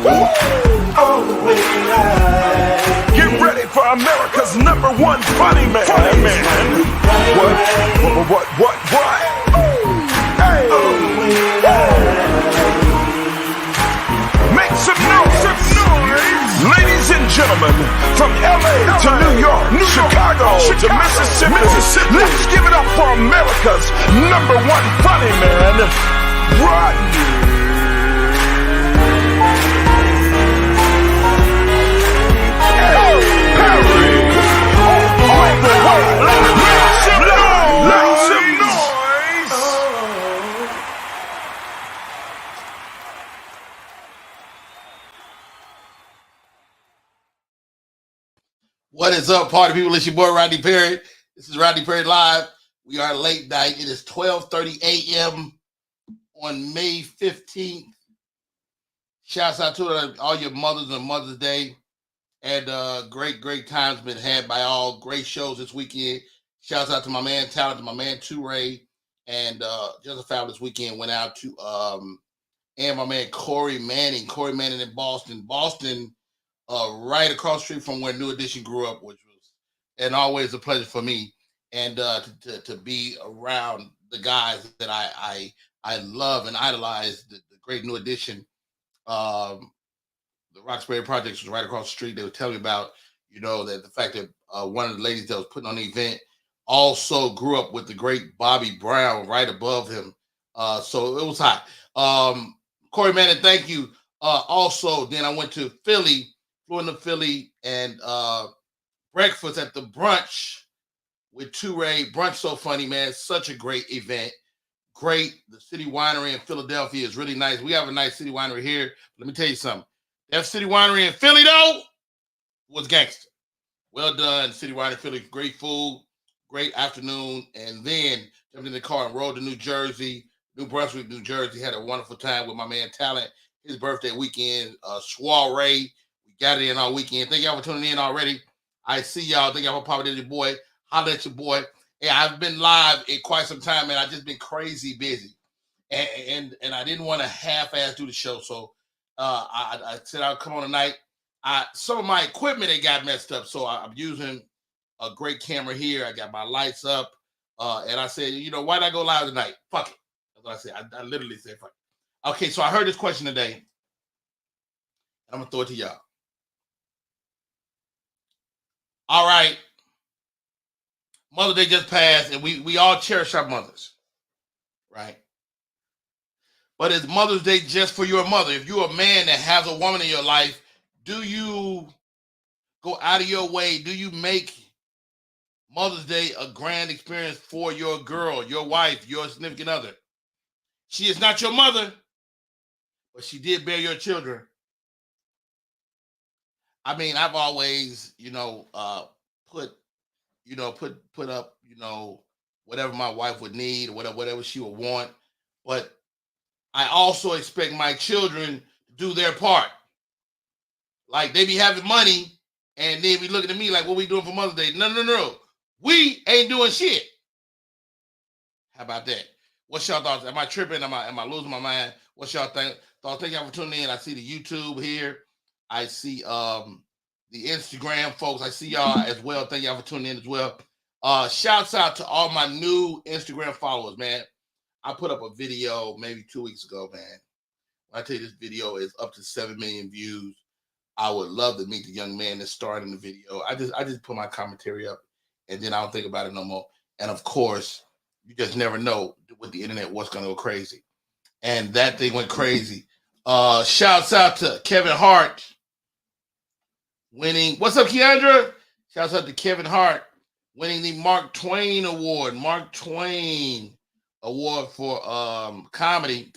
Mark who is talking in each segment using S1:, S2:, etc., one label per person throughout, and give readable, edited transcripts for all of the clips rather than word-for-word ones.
S1: Get ready for America's #1 funny man. What? Hey. Make some noise. Ladies and gentlemen, from LA to New York, Chicago to Mississippi, let's give it up for America's #1 funny man, Rodney.
S2: What is up, party people? It's your boy Rodney Perry. This is Rodney Perry Live. We are late night. It is 12:30 a.m. on May 15th. Shouts out to all your mothers on Mother's Day. And great times been had by all. Great shows this weekend. Shouts out to my man Talent, to my man Ray, and just a fabulous weekend went out to and my man Corey Manning in Boston, right across the street from where New Edition grew up, which was and always a pleasure for me, and to be around the guys that I love and idolize, the great New Edition. The Roxbury Projects was right across the street. They were telling me about, that the fact that one of the ladies that was putting on the event also grew up with the great Bobby Brown right above him. So it was hot. Corey Manning, thank you. Also, then I went to Philly, flew into Philly, and breakfast at the brunch with Ray. Brunch so funny, man. Such a great event. Great. The City Winery in Philadelphia is really nice. We have a nice City Winery here. Let me tell you something. That City Winery in Philly, though, was gangster. Well done, City Winery Philly. Great food, great afternoon. And then jumped in the car and rode to New Jersey, New Brunswick, New Jersey. Had a wonderful time with my man Talent. His birthday weekend, soiree. We got it in all weekend. Thank y'all for tuning in already. I see y'all. Thank y'all for popping in your boy. Holla at your boy. Hey, I've been live in quite some time, man. I've just been crazy busy. And I didn't want to half-ass do the show, so I said I'll come on tonight. Some of my equipment they got messed up, so I'm using a great camera here. I got my lights up, and I said, why not go live tonight? Fuck it. That's what I said. I literally said fuck it. Okay, so I heard this question today, and I'm gonna throw it to y'all. All right, Mother's Day just passed, and we all cherish our mothers, right? But is Mother's Day just for your mother? If you're a man that has a woman in your life, do you go out of your way? Do you make Mother's Day a grand experience for your girl, your wife, your significant other? She is not your mother, but she did bear your children. I mean, I've always, put up, whatever my wife would need, or whatever she would want. But I also expect my children to do their part. Like, they be having money, and they be looking at me like, what we doing for Mother's Day? No. We ain't doing shit. How about that? What's y'all thoughts? Am I tripping? Am I losing my mind? What's y'all think? Thank y'all for tuning in. I see the YouTube here. I see the Instagram folks. I see y'all as well. Thank y'all for tuning in as well. Shouts out to all my new Instagram followers, man. I put up a video maybe 2 weeks ago, man. When I tell you this video is up to 7 million views. I would love to meet the young man that's starting the video. I just put my commentary up, and then I don't think about it no more. And of course, you just never know with the internet what's gonna go crazy. And that thing went crazy. Shouts out to Kevin Hart winning. What's up, Keandra? Shouts out to Kevin Hart winning the Mark Twain Award. Mark Twain Award for comedy,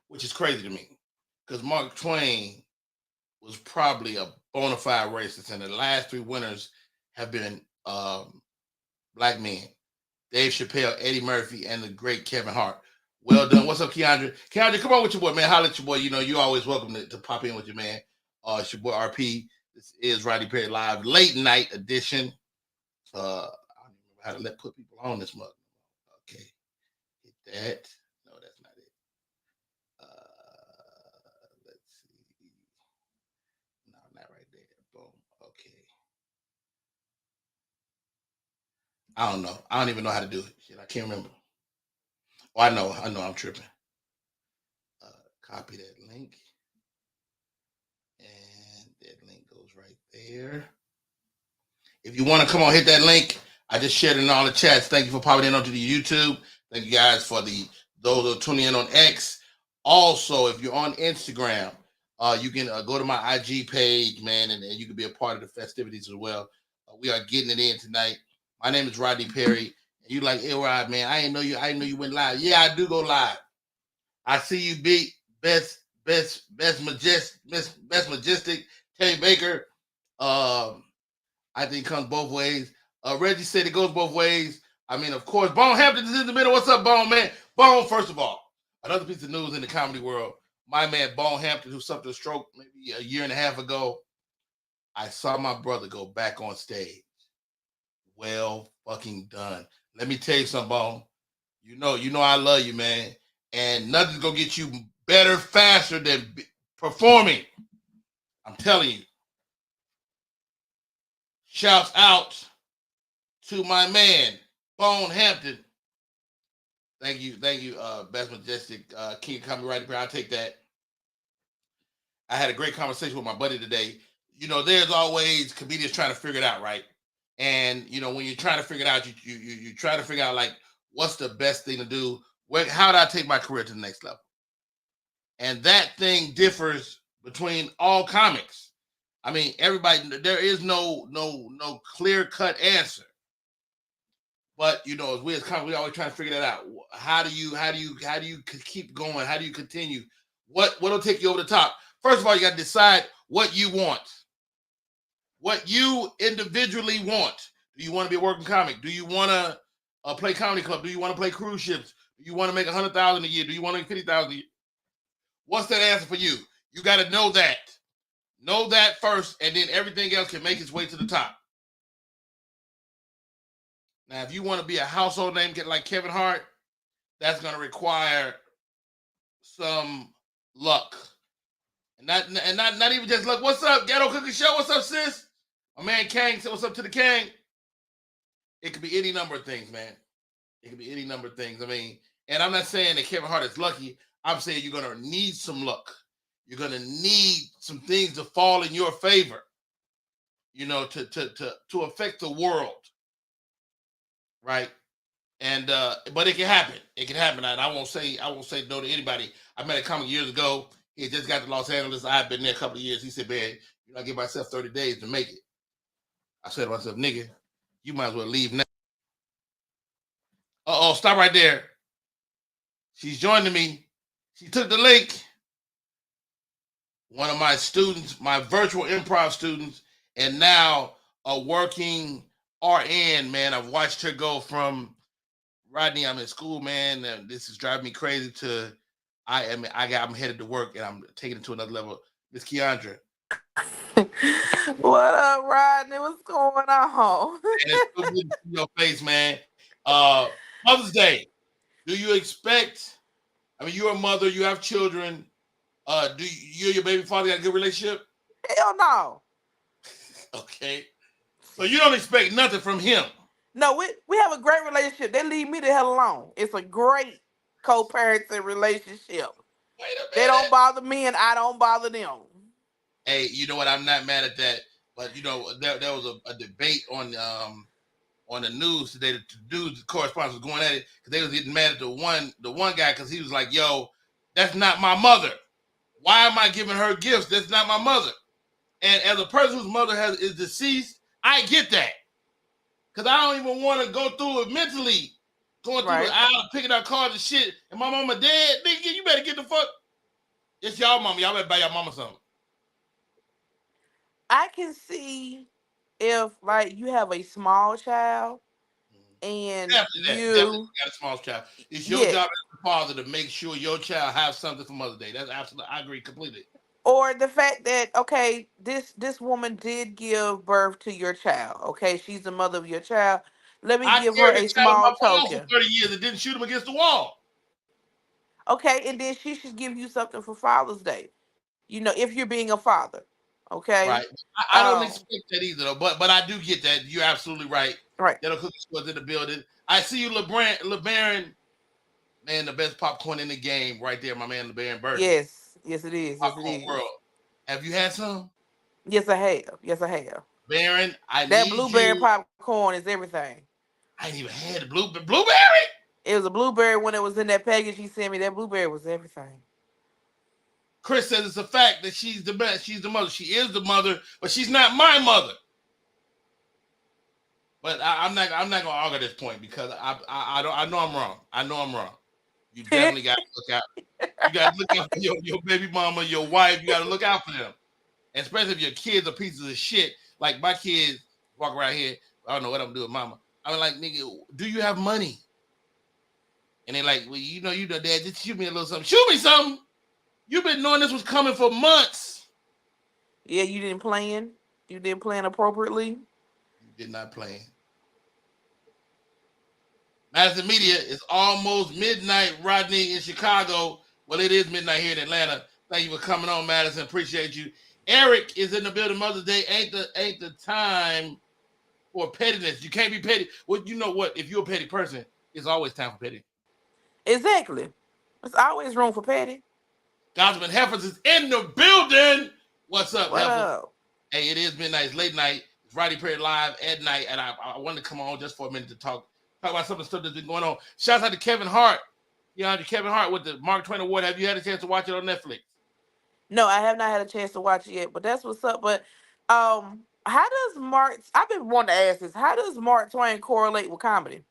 S2: which is crazy to me, because Mark Twain was probably a bona fide racist, and the last 3 winners have been black men: Dave Chappelle, Eddie Murphy, and the great Kevin Hart. Well done. What's up, Keandra? Keandra, come on with your boy, man. Holla at your boy. You're always welcome to pop in with your man. It's your boy RP. This is Rodney Perry Live, late night edition. I don't remember how to put people on this mug. Okay, hit that. No, that's not it. Let's see. Okay. I don't know. I don't even know how to do it. Shit, I can't remember. Oh, I know. I know. I'm tripping. Uh, Copy that link, and that link goes right there. If you want to come on, hit that link. I just shared it in all the chats. Thank you for popping in onto the YouTube. Thank you guys for those who are tuning in on X. Also, if you're on Instagram, you can go to my IG page, man, and you can be a part of the festivities as well. We are getting it in tonight. My name is Rodney Perry. And you like, hey, Rod, man, I didn't know you. I didn't know you went live. Yeah, I do go live. I see you beat best majestic Terry Baker. Um, I think it comes both ways. Reggie said it goes both ways. I mean, of course, Bone Hampton is in the middle. What's up, Bone, man? Bone, first of all, another piece of news in the comedy world. My man, Bone Hampton, who suffered a stroke maybe a year and a half ago, I saw my brother go back on stage. Well fucking done. Let me tell you something, Bone. You know I love you, man. And nothing's going to get you better, faster than performing. I'm telling you. Shouts out to my man, Bone Hampton. Thank you, Best Majestic King Comedy right here. I'll take that. I had a great conversation with my buddy today. There's always comedians trying to figure it out, right? And when you're trying to figure it out, you try to figure out like what's the best thing to do. How do I take my career to the next level? And that thing differs between all comics. I mean, everybody. There is no clear cut answer. But as we as comics, we always trying to figure that out. How do you keep going? How do you continue? What'll take you over the top? First of all, you got to decide what you want. What you individually want. Do you want to be a working comic? Do you want to play comedy club? Do you want to play cruise ships? Do you want to make $100,000 a year? Do you want to make $50,000 a year? What's that answer for you? You got to know that. Know that first, and then everything else can make its way to the top. Now, if you want to be a household name, get like Kevin Hart, that's going to require some luck, and not even just luck. What's up, Ghetto Cookie Show? What's up, sis? My man Kang said, "What's up to the Kang?" It could be any number of things, man. It could be any number of things. I mean, and I'm not saying that Kevin Hart is lucky. I'm saying you're going to need some luck. You're going to need some things to fall in your favor, to affect the world. Right. And but it can happen. It can happen. And I won't say no to anybody. I met a comic years ago. He just got to Los Angeles. I've been there a couple of years. He said, man, I give myself 30 days to make it. I said to myself, nigga, you might as well leave now. Stop right there. She's joining me. She took the link. One of my students, my virtual improv students, and now a working RN, man. I've watched her go from Rodney, I'm in school, man, and this is driving me crazy to I'm headed to work and I'm taking it to another level. Miss Keandra.
S3: What up, Rodney? What's going on?
S2: And it's so good to see your face, man. Mother's Day. Do you expect? I mean, you're a mother. You have children. Do you and your baby father got a good relationship?
S3: Hell no.
S2: Okay. So you don't expect nothing from him.
S3: No, we have a great relationship. They leave me the hell alone. It's a great co-parenting relationship.
S2: Wait a minute.
S3: They don't bother me and I don't bother them.
S2: Hey, you know what? I'm not mad at that. But there was a debate on the news today. The correspondents was going at it because they was getting mad at the one guy because he was like, "Yo, that's not my mother. Why am I giving her gifts? That's not my mother." And as a person whose mother is deceased, I get that because I don't even want to go through it mentally, going through the aisle, picking out cards and shit. And my mama dead, nigga, you better get the fuck. It's y'all mama. Y'all better buy y'all mama something.
S3: I can see if like you have a small child and
S2: definitely got a small child. It's your job as a father to make sure your child has something for Mother's Day. That's absolutely, I agree completely.
S3: Or the fact that, okay, this woman did give birth to your child. Okay, she's the mother of your child. Let me give her a small token.
S2: For 30 years and didn't shoot him against the wall.
S3: Okay, and then she should give you something for Father's Day. If you're being a father. Okay.
S2: Right. I don't expect that either, though. But I do get that. You're absolutely right.
S3: Right.
S2: Ghetto Cookie Show in the building. I see you, LeBaron. Man, the best popcorn in the game, right there, my man, LeBaron Burton.
S3: Yes. Yes, it is. Yes, it
S2: Popcorn
S3: is.
S2: World. Have you had some?
S3: Yes, I have. Yes, I have.
S2: Baron, I
S3: That
S2: need
S3: blueberry
S2: you.
S3: popcorn is everything.
S2: I ain't even had the blueberry.
S3: It was a blueberry when it was in that package he sent me. That blueberry was everything.
S2: Chris says it's a fact that she's the best. She's the mother. She is the mother, but she's not my mother. But I'm not gonna argue this point because I know I'm wrong. I know I'm wrong. You definitely got to look out. You got to look out for your baby mama, your wife. You got to look out for them, and especially if your kids are pieces of shit. Like my kids walk around here. I don't know what I'm doing, mama. I'm like, nigga, do you have money? And they're like, well, you know, dad, just shoot me a little something. Shoot me something. You've been knowing this was coming for months.
S3: Yeah, you didn't plan. You didn't plan appropriately.
S2: You did not plan. Madison Media is almost midnight, Rodney, in Chicago. Well, it is midnight here in Atlanta. Thank you for coming on, Madison. Appreciate you. Eric is in the building. Mother's Day ain't the time for pettiness. You can't be petty. Well, you know what? If you're a petty person, it's always time for petty.
S3: Exactly. There's always room for petty.
S2: Gossip Heifers is in the building. What's up,
S3: What
S2: Heifers?
S3: up?
S2: Hey, it is midnight. It's late night. It's Rodney Perry live at night, and I wanted to come on just for a minute to talk about some of the stuff that's been going on. Shouts out to Kevin Hart. You know, Kevin Hart with the Mark Twain Award. Have you had a chance to watch it on Netflix?
S3: No, I have not had a chance to watch it yet, but that's what's up. But how does Mark? I've been wanting to ask this. How does Mark Twain correlate with comedy?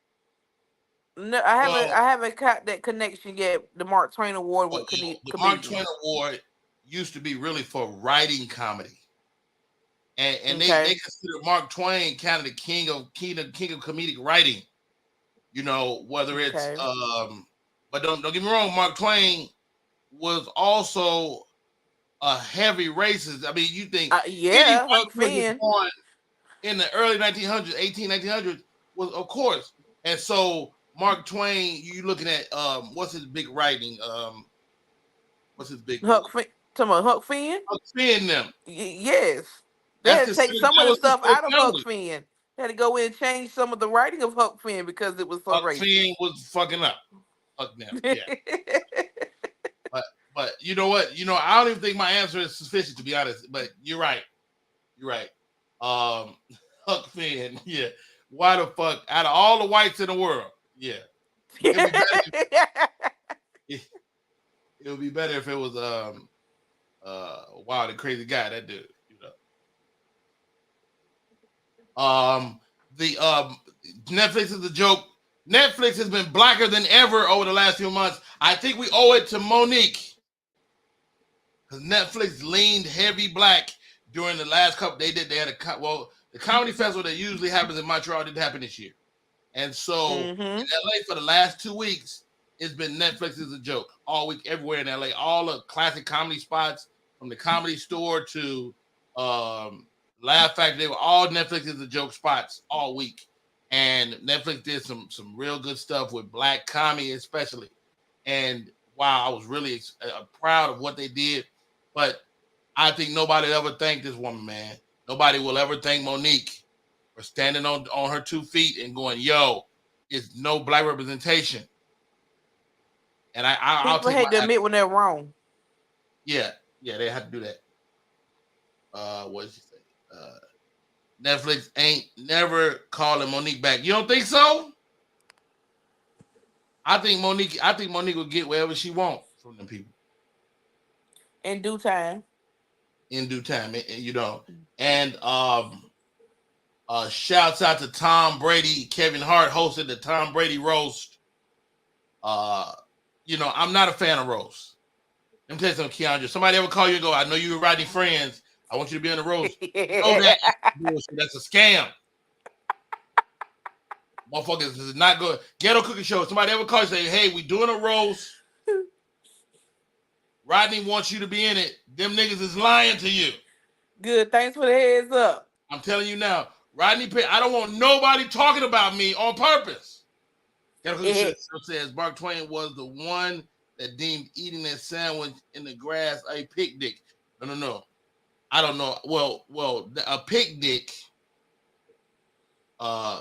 S3: No,
S2: Well,
S3: I haven't got that connection yet. The Mark Twain Award with
S2: the Mark Twain
S3: comedians.
S2: Award used to be really for writing comedy, and they
S3: Okay.
S2: consider Mark Twain kind of the king of comedic writing. You know, whether it's
S3: Okay.
S2: but don't get me wrong, Mark Twain was also a heavy racist. I mean, you think any
S3: Yeah,
S2: white
S3: Huck
S2: person
S3: Finn.
S2: born in the early 1900s, 1900s was, of course. And so Mark Twain, you looking at what's his big writing? What's his big
S3: Huck Finn. Talking about Huck Finn.
S2: Huck Finn them.
S3: Yes. They
S2: That's
S3: had to
S2: his
S3: take some
S2: that
S3: of the
S2: was his
S3: stuff
S2: first
S3: out of Huck
S2: family.
S3: Finn. They had to go in and change some of the writing of Huck Finn because it was so
S2: Huck
S3: racist.
S2: Finn was fucking up. Huck them, yeah. But you know what? You know, I don't even think my answer is sufficient, to be honest. But you're right. You're right. Huck Finn, yeah. Why the fuck? Out of all the whites in the world, yeah. It would be better if it was wild and crazy guy, that dude, you know. The Netflix is a joke. Netflix has been blacker than ever over the last few months. I think we owe it to Monique. Because Netflix leaned heavy black during the last couple. They had the comedy festival that usually happens in Montreal didn't happen this year. And so in LA for the last 2 weeks, it's been Netflix is a joke all week, everywhere in LA. All the classic comedy spots from the Comedy Store to Laugh Factory, they were all Netflix is a joke spots all week. And Netflix did some real good stuff with black comedy, especially. And wow, I was really proud of what they did. But I think nobody ever thanked this woman, man. Nobody will ever thank Monique for standing on her 2 feet and going, yo, it's no black representation. And I'll
S3: People
S2: take
S3: hate to
S2: my
S3: admit when they're wrong.
S2: Yeah, they had to do that. What did you say? Netflix ain't never calling Monique back. You don't think so? I think Monique will get wherever she wants from them people.
S3: In due time.
S2: In due time, you know. And shouts out to Tom Brady. Kevin Hart hosted the Tom Brady roast. You know, I'm not a fan of roast. Let me tell you something, Keandra. Somebody ever call you and go, I know you were Rodney friends. I want you to be on the roast. No, that's a scam. Motherfuckers is not good. Ghetto Cookie Show. Somebody ever call you and say, hey, we doing a roast. Rodney wants you to be in it. Them niggas is lying to you.
S3: Good. Thanks for the heads up.
S2: I'm telling you now. Rodney Perry, I don't want nobody talking about me on purpose. Ghetto Cookie Show says Mark Twain was the one that deemed eating that sandwich in the grass a picnic. No. I don't know. Well, a picnic uh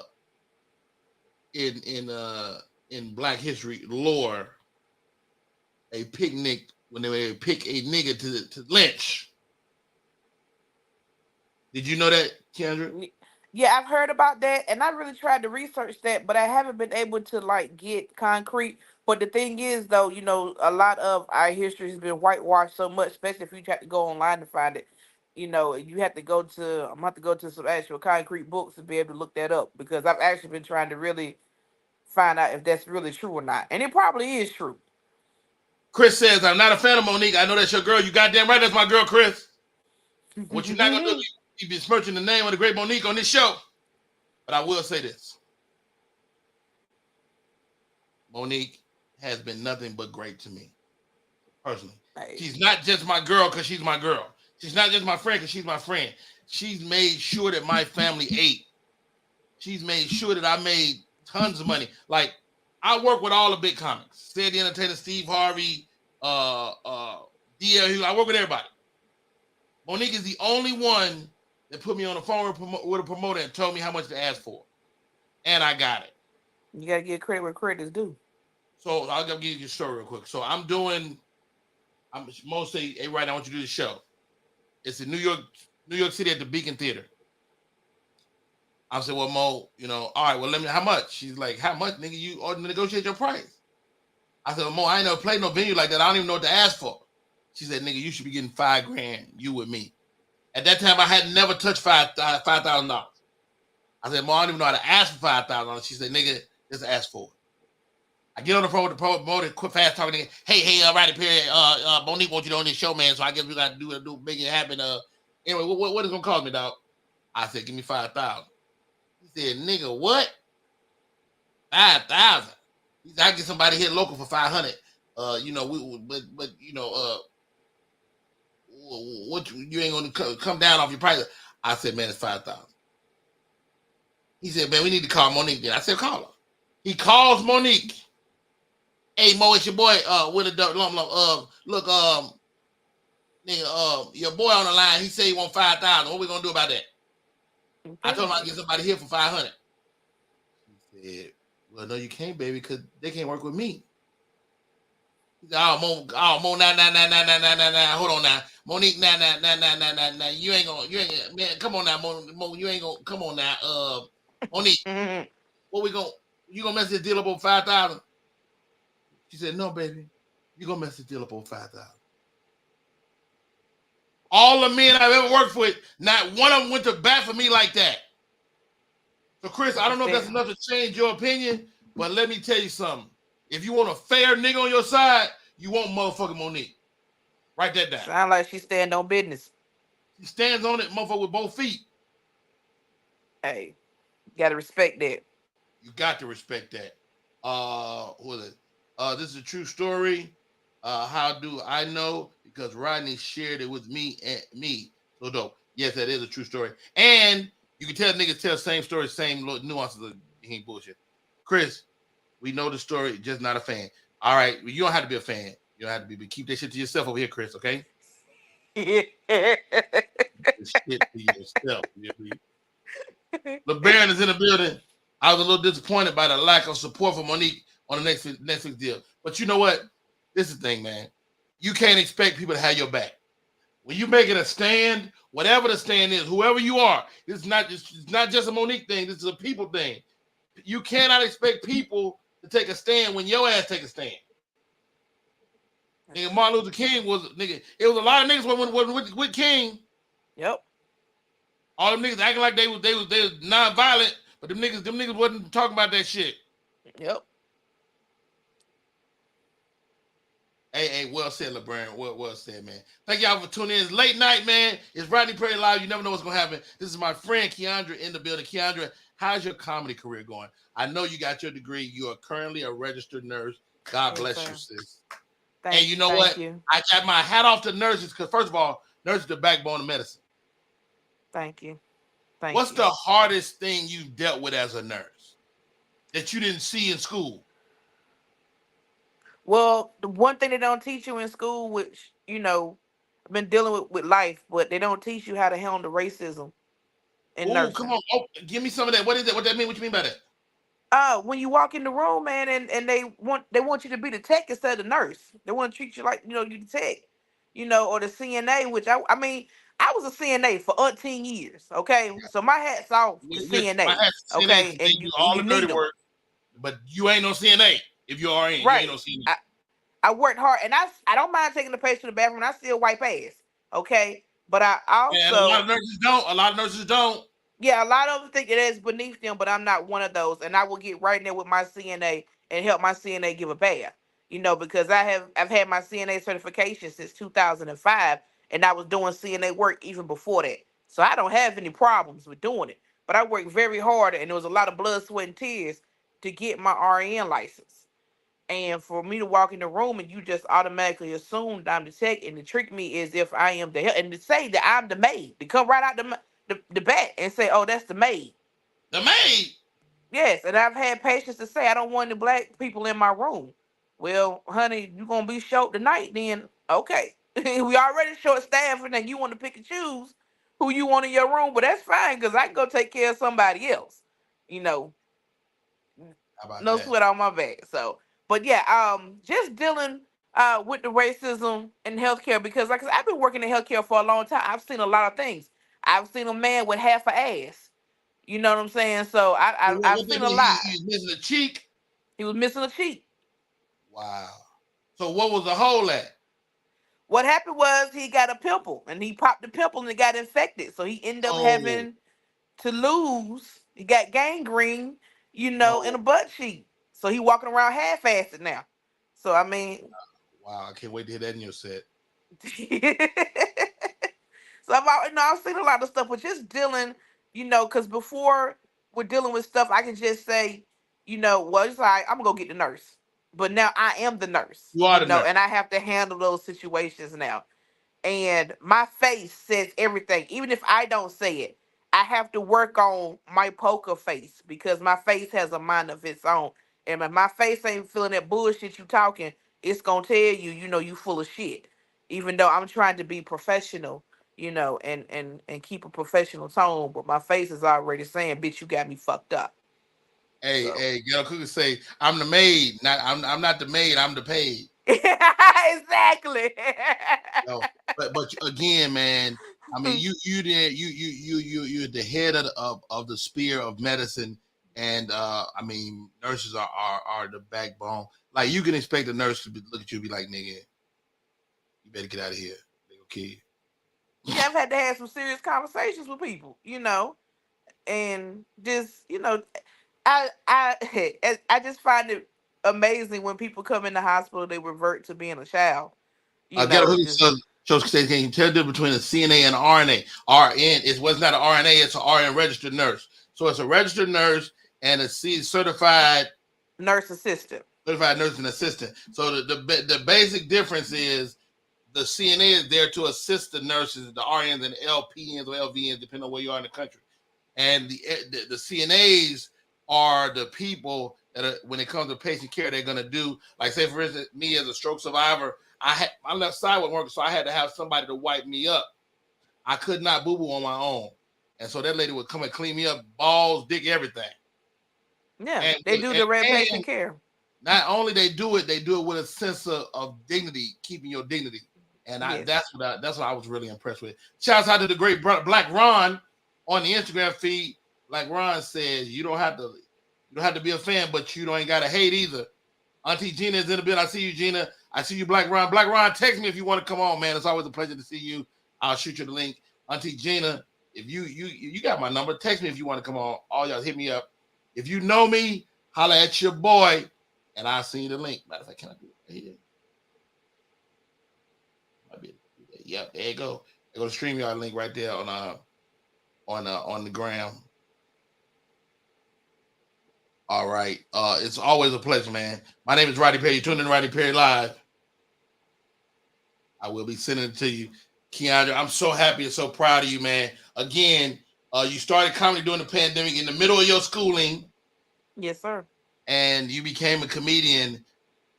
S2: in Black History lore, a picnic when they would pick a nigga to lynch. Did you know that, Kendra?
S3: Yeah, I've heard about that, and I really tried to research that, but I haven't been able to like get concrete. But the thing is, though, a lot of our history has been whitewashed so much, especially if you try to go online to find it. You have to go to. I'm gonna have to go to some actual concrete books to be able to look that up because I've actually been trying to really find out if that's really true or not, and it probably is true.
S2: Chris says, I'm not a fan of Monique. I know that's your girl. You goddamn right, that's my girl, Chris. What you're not gonna do, you be smirching the name of the great Monique on this show. But I will say this. Monique has been nothing but great to me, personally.
S3: Hey,
S2: She's not just my girl because she's my girl. She's not just my friend because she's my friend. She's made sure that my family ate. She's made sure that I made tons of money. Like, I work with all the big comics. Sid the Entertainer, Steve Harvey, DL Hughes. I work with everybody. Monique is the only one that put me on the phone with a promoter and told me how much to ask for. And I got it.
S3: you gotta get credit where credit is due.
S2: So I'll give you a story real quick. So I'm mostly, hey, right, I want you to do the show. It's in New York City at the Beacon Theater. I said, well, Mo, all right, well, let me, how much? She's like, how much, nigga? You ought to negotiate your price. I said, well, Mo, I ain't never played no venue like that. I don't even know what to ask for. She said, nigga, you should be getting $5,000, you with me. At that time, I had never touched $5,000. I said, Mo, I don't even know how to ask for $5,000. She said, nigga, just ask for it. I get on the phone with the promoter, quit fast talking. Nigga, hey, all right, period. Monique wants you on this show, man. So I guess we got to do make it happen. Anyway, what is it gonna cost me, dog? I said, give me $5,000. He said, nigga, what? 5,000. He said, I get somebody here local for 500. What you ain't gonna come down off your price? I said, man, it's 5,000. He said, man, we need to call Monique. Then I said, call her. He calls Monique. Hey, Mo, it's your boy. With a look, nigga, your boy on the line. He said he want 5,000. What we gonna do about that? Okay. I told him I'd get somebody here for 500. He said, well, no, you can't, baby, because they can't work with me. He said, Mo, nah. Hold on now. Monique, nah. You ain't gonna, man, come on now, Mo, you ain't gonna, come on now. Monique, what we gonna, you gonna mess this deal up on 5,000? She said, no, baby, you gonna mess this deal up on 5,000. All the men I've ever worked with, not one of them went to bat for me like that. So, Chris, I don't know if that's enough to change your opinion, but let me tell you something. If you want a fair nigga on your side, you want motherfucking Monique. Write that down.
S3: Sound like she stand on business.
S2: She stands on it, motherfucker, with both feet.
S3: Hey, gotta respect that.
S2: You got to respect that. What is it? This is a true story. How do I know? Because Rodney shared it with me. So dope. Yes, that is a true story. And you can tell niggas tell the same story, same little nuances of he ain't bullshit. Chris, we know the story, just not a fan. All right, you don't have to be a fan. You don't have to be, but keep that shit to yourself over here, Chris, okay? Shit to yourself. LeBaron is in the building. I was a little disappointed by the lack of support for Monique on the next Netflix deal. But you know what? This is the thing, man. You can't expect people to have your back. When you make it a stand, whatever the stand is, whoever you are, it's not just a Monique thing. This is a people thing. You cannot expect people to take a stand when your ass take a stand. Nigga, Martin Luther King was nigga. It was a lot of niggas with King.
S3: Yep.
S2: All them niggas acting like they was non-violent, but them niggas wasn't talking about that shit.
S3: Yep.
S2: Hey, well said, LeBron. Well said, man. Thank y'all for tuning in. It's late night, man. It's Rodney Perry Live. You never know what's gonna happen. This is my friend Keandra in the building. Keandra, how's your comedy career going? I know you got your degree. You are currently a registered nurse. God bless you, sis. And you know what? I got my hat off to nurses because, first of all, nurses are the backbone of medicine.
S3: Thank you.
S2: What's the hardest thing you dealt with as a nurse that you didn't see in school?
S3: Well, the one thing they don't teach you in school, which, I've been dealing with life, but they don't teach you how to handle racism in
S2: Oh, come
S3: nursing.
S2: on. Oh, give me some of that. What is that? What that mean? What you mean by that?
S3: When you walk in the room, man, and they want you to be the tech instead of the nurse. They want to treat you like you the tech, or the CNA. Which I mean, I was a CNA for 18 years. Okay, so my hat's off to
S2: Which my
S3: CNA.
S2: ass CNA
S3: Okay,
S2: because they
S3: and you
S2: use
S3: and
S2: all
S3: you
S2: the dirty
S3: need them,
S2: words, but you ain't no CNA. If you are RN, you ain't no
S3: right?
S2: CNA.
S3: I worked hard, and I don't mind taking the patient to the bathroom. And I still wipe ass. Okay, but I
S2: And a lot of
S3: also
S2: nurses don't. A lot of nurses don't.
S3: yeah, a lot of them think it is beneath them, but I'm not one of those. And I will get right in there with my CNA and help my CNA give a bath. Because I've had my CNA certification since 2005, and I was doing CNA work even before that. So I don't have any problems with doing it. But I worked very hard, and there was a lot of blood, sweat, and tears to get my RN license. And for me to walk in the room and you just automatically assume that I'm the tech, and to trick me is if I am the help, and to say that I'm the maid, to come right out the back and say, "Oh, that's the maid."
S2: The maid.
S3: Yes, and I've had patients to say, "I don't want any black people in my room." Well, honey, you gonna be short tonight? Then okay, we already short staffed, and then you want to pick and choose who you want in your room, but that's fine because I can go take care of somebody else. You know,
S2: How about
S3: no
S2: that?
S3: sweat on my back. So, but yeah, just dealing with the racism in healthcare because, like I said, I've been working in healthcare for a long time. I've seen a lot of things. I've seen a man with half a ass. You know what I'm saying? So I've
S2: What that
S3: seen a
S2: mean?
S3: lot.
S2: He's missing a cheek.
S3: He was missing a cheek.
S2: Wow. So what was the hole at?
S3: What happened was he got a pimple and he popped the pimple and it got infected. So he ended up
S2: Oh,
S3: having to lose. He got gangrene, in
S2: oh,
S3: a butt cheek. So he walking around half-assed now. So I mean,
S2: wow. I can't wait to hear that in your set.
S3: so I've seen a lot of stuff, but just dealing, because before we're dealing with stuff, I can just say, well, it's like I'm gonna go get the nurse. But now I am the nurse,
S2: You are the nurse.
S3: and I have to handle those situations now. And my face says everything. Even if I don't say it, I have to work on my poker face because my face has a mind of its own. And if my face ain't feeling that bullshit you talking, it's gonna tell you, you full of shit. Even though I'm trying to be professional, and keep a professional tone, but my face is already saying, "Bitch, you got me fucked up."
S2: Hey,
S3: So
S2: hey, Ghetto Cookie say, I'm the maid. I'm not the maid, I'm the paid.
S3: exactly.
S2: No, but again, man, I mean, you did you're the head of the spear of medicine, and I mean, nurses are the backbone. Like you can expect a nurse to look at you and be like, nigga, you better get out of here. They gonna kill you.
S3: Yeah, I've had to have some serious conversations with people, and just I just find it amazing when people come in the hospital they revert to being a child.
S2: Ghetto Cookie
S3: Just
S2: shows can you tell the difference between a CNA and an RNA? RN is was not an RNA, it's an RN registered nurse. So it's a registered nurse and a
S3: nurse assistant.
S2: certified nursing assistant. So the basic difference is the CNA is there to assist the nurses, the RNs and the LPNs or LVNs, depending on where you are in the country. And the CNAs are the people that are, when it comes to patient care, they're gonna do, like say for instance, me as a stroke survivor, I had my left side wasn't working, so I had to have somebody to wipe me up. I could not boo boo on my own, and so that lady would come and clean me up, balls, dick, everything.
S3: Yeah,
S2: And
S3: they do direct patient care.
S2: not only they do it with a sense of dignity, keeping your dignity. And
S3: Yes.
S2: That's what I was really impressed with. Shouts out to the great Black Ron on the Instagram feed. Like Ron says, you don't have to be a fan, but you don't ain't gotta hate either. Auntie Gina is in the building. I see you, Gina. I see you, Black Ron. Black Ron, text me if you want to come on, man. It's always a pleasure to see you. I'll shoot you the link. Auntie Gina, if you got my number, text me if you want to come on. All y'all hit me up. If you know me, holla at your boy, and I'll send you the link. Matter of fact, can I do it right here? Yep, there you go. There go the StreamYard link right there on the gram. All right. It's always a pleasure, man. My name is Roddy Perry. You tuned in to Roddy Perry Live. I will be sending it to you. Keandra, I'm so happy and so proud of you, man. Again, you started comedy during the pandemic in the middle of your schooling.
S3: Yes, sir.
S2: And you became a comedian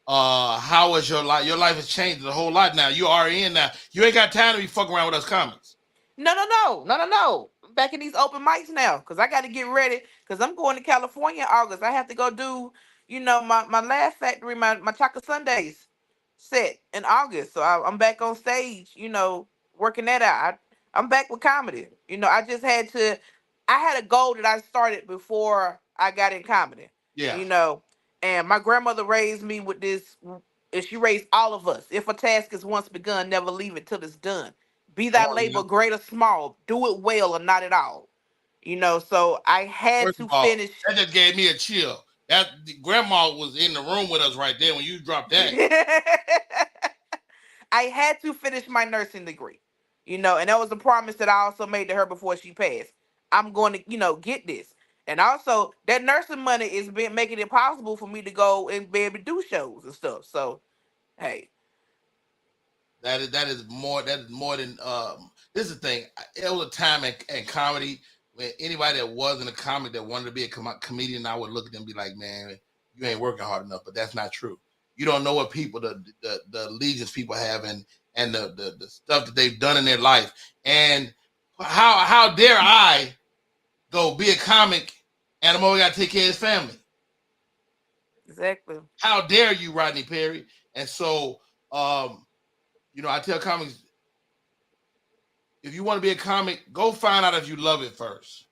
S2: How was your life? Your life has changed a whole lot now. You are in now. You ain't got time to be fucking around with us comics.
S3: No. I'm back in these open mics now because I got to get ready because I'm going to California in August. I have to go do, my last factory, my Chocolate Sundays set in August. So I'm back on stage, working that out. I'm back with comedy. I just I had a goal that I started before I got in comedy,
S2: Yeah.
S3: you know, and my grandmother raised me with this, and she raised all of us. If a task is once begun, never leave it till it's done. Be
S2: Come
S3: thy
S2: on,
S3: labor
S2: now.
S3: great or small, do it well or not at all. So I had
S2: First of
S3: to
S2: all,
S3: finish.
S2: that just gave me a chill. That the grandma was in the room with us right there when you dropped that.
S3: I had to finish my nursing degree, and that was a promise that I also made to her before she passed. I'm going to, get this. And also, that nursing money is been making it possible for me to go and be able to do shows and stuff. So, hey,
S2: That is more than this is the thing. It was a time in comedy when anybody that wasn't a comic that wanted to be a comedian, I would look at them and be like, man, you ain't working hard enough. But that's not true. You don't know what people the allegiance people have and the stuff that they've done in their life. And how dare I go be a comic and I'm only got to take care of his family?
S3: exactly.
S2: How dare you, Rodney Perry? And so I tell comics, if you want to be a comic, go find out if you love it first.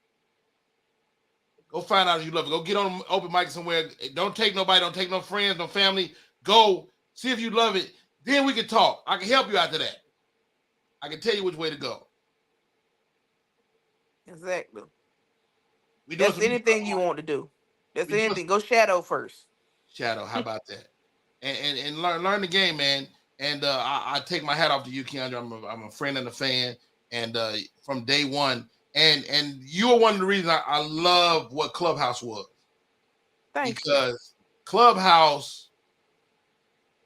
S2: Go find out if you love it. Go get on open mic somewhere. Don't take nobody. Don't take no friends, no family. Go see if you love it. Then we can talk. I can help you after that. I can tell you which way to go.
S3: Exactly.
S2: We doing
S3: That's
S2: some
S3: anything you want to do. That's
S2: we doing
S3: anything. Go shadow first.
S2: shadow. How about that? And learn the game, man. And I take my hat off to you, Keandre. I'm a friend and a fan, and from day one. And you are one of the reasons I love what Clubhouse was,
S3: Thank you.
S2: because Clubhouse,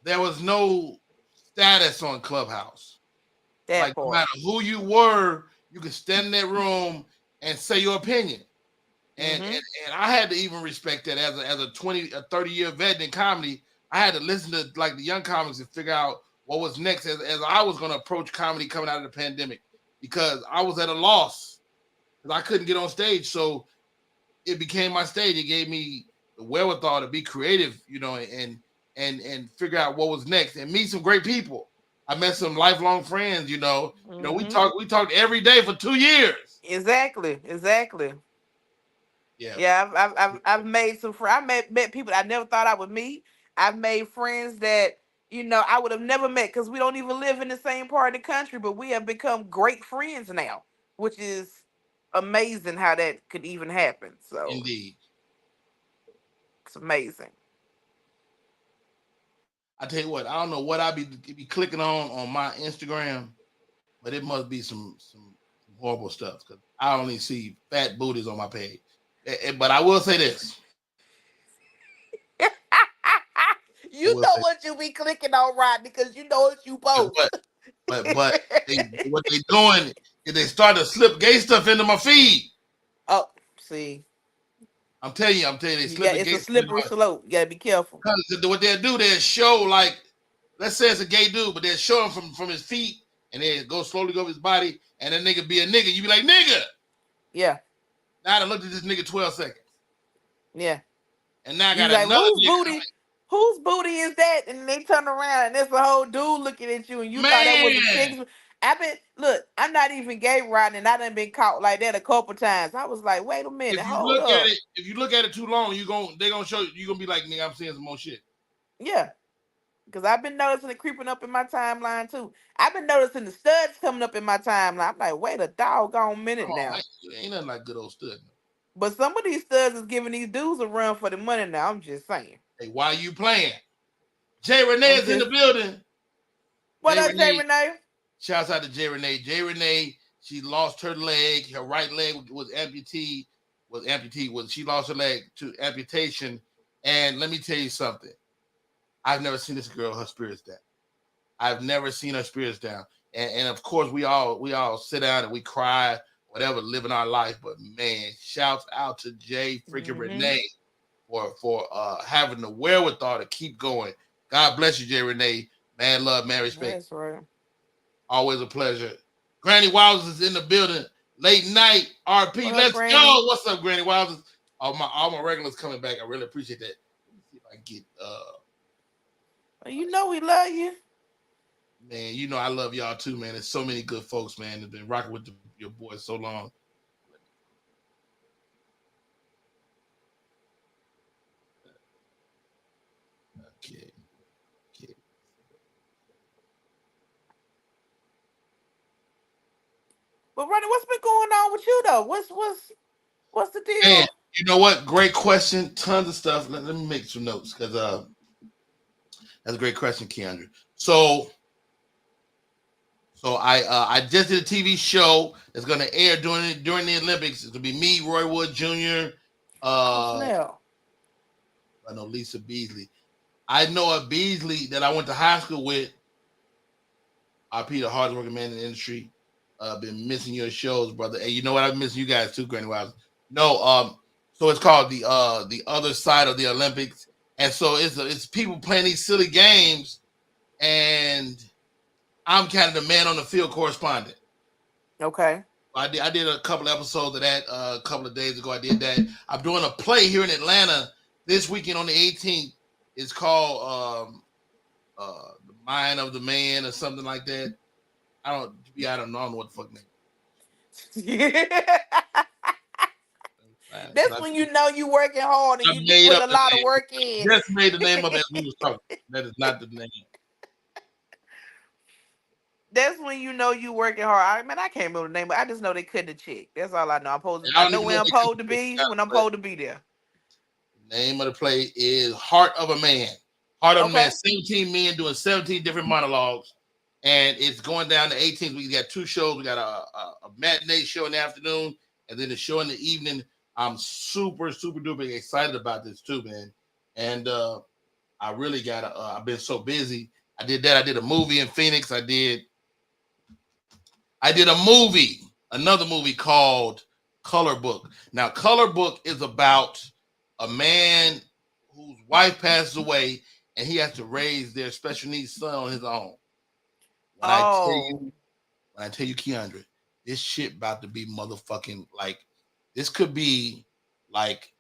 S2: there was no status on Clubhouse.
S3: That
S2: Like, no
S3: part.
S2: matter who you were, you could stand in that room and say your opinion. And
S3: Mm-hmm.
S2: and, and I had to even respect that as a 30-year vet in comedy. I had to listen to like the young comics and figure out what was next as I was going to approach comedy coming out of the pandemic, because I was at a loss because I couldn't get on stage. So it became my stage. It gave me the wherewithal to be creative, and figure out what was next and meet some great people. I met some lifelong friends. We
S3: Mm-hmm.
S2: talked every day for 2 years.
S3: Exactly.
S2: Yeah,
S3: Yeah, I've made some friends. I met people I never thought I would meet. I've made friends that I would have never met because we don't even live in the same part of the country, but we have become great friends now, which is amazing how that could even happen. So
S2: indeed.
S3: it's amazing.
S2: I tell you what, I don't know what I be clicking on my Instagram, but it must be some horrible stuff because I only see fat booties on my page. But I will say this. I
S3: You
S2: will
S3: know
S2: say,
S3: what you be clicking on, right? Because you know it's you
S2: but
S3: both.
S2: what they doing is they start to slip gay stuff into my feed.
S3: Oh, see,
S2: I'm telling you, they
S3: you
S2: slip
S3: got
S2: the
S3: it's
S2: gay
S3: a
S2: stuff into
S3: slippery
S2: my.
S3: slope. You gotta be careful.
S2: Because what they'll do, they'll show like, let's say it's a gay dude, but they'll show him from his feet and then go slowly go over his body, and that nigga be a nigga. You be like, nigga.
S3: Yeah,
S2: Now I done looked at this nigga 12 seconds.
S3: yeah.
S2: And now I
S3: You
S2: got
S3: like
S2: another nigga.
S3: whose booty is that? And they turn around and there's a whole dude looking at you, and you thought that was a
S2: Man,
S3: chick. I'm not even gay riding, and I done been caught like that a couple times. I was like, wait a minute, hold up.
S2: if you look at it too long, they gonna show you gonna be like, nigga, I'm seeing some more shit.
S3: Yeah, because I've been noticing it creeping up in my timeline too. I've been noticing the studs coming up in my timeline. I'm like, wait a doggone minute
S2: Come on,
S3: now.
S2: man. Ain't nothing like good old stud.
S3: But some of these studs is giving these dudes a run for the money now. I'm just saying.
S2: Hey, why you playing? Jay Renee
S3: I'm
S2: is in the
S3: just
S2: building.
S3: what
S2: Jay
S3: up, Jay
S2: Renee,
S3: Renee?
S2: shouts out to Jay Renee. Jay Renee, she lost her leg. Her right leg was amputee. She lost her leg to amputation. And let me tell you something. I've never seen this girl, her spirits down. I've never seen her spirits down. And of course, we all sit down and we cry, whatever, living our life. But man, shouts out to Jay freaking
S3: Mm-hmm.
S2: Renee for having the wherewithal to keep going. God bless you, Jay Renee. Man, love, man, respect.
S3: That's right.
S2: Always a pleasure. Granny Wowzers is in the building. Late night. RP.
S3: What up,
S2: Let's
S3: Granny?
S2: go. What's up, Granny Wowzers? All my regulars coming back. I really appreciate that. Let me see if I can get
S3: Well, you know we love you.
S2: man, you know I love y'all too, man. There's so many good folks, man, that been rocking with your boys so long. Okay. Okay.
S3: But Ronnie, what's been going on with you though? What's the
S2: Man,
S3: deal?
S2: you know what? Great question. Tons of stuff. Let me make some notes because that's a great question, Keandra. So I just did a TV show that's going to air during the Olympics. It's going to be me, Roy Wood Jr.
S3: Oh
S2: Uh,
S3: snap!
S2: I know Lisa Beasley. I know a Beasley that I went to high school with. RP, the hardest working man in the industry. Been missing your shows, brother. Hey, you know what? I've been missing you guys too, Granny Wise. No, so it's called the other side of the Olympics, and so it's people playing these silly games, and I'm kind of the man on the field correspondent.
S3: Okay.
S2: I did a couple episodes of that a couple of days ago. I did that. I'm doing a play here in Atlanta this weekend on the 18th. It's called The Mind of the Man or something like that. I don't know what the fuck name.
S3: That's when you know you working hard and
S2: I
S3: you
S2: made
S3: put
S2: up
S3: a
S2: the
S3: lot of
S2: name.
S3: work in.
S2: Just made the name up as we was talking. That is not the name.
S3: That's when you know you working hard. I can't remember the name, but I just know they cut the check. That's all I know.
S2: I
S3: I
S2: don't
S3: know
S2: even know
S3: where I'm
S2: if they
S3: supposed to be when I'm supposed to be there.
S2: the name of the play is Heart of a Man. Heart of a Man.
S3: Okay.
S2: 17 men doing 17 different monologues. And it's going down to 18th. We got two shows. We got a matinee show in the afternoon and then a show in the evening. I'm super, super duper excited about this too, man. And I really got I've been so busy. I did that. I did a movie in Phoenix. I did another movie called Color Book. Now, Color Book is about a man whose wife passes away and he has to raise their special needs son on his own. When I tell you, Keandra, this shit about to be motherfucking like this could be like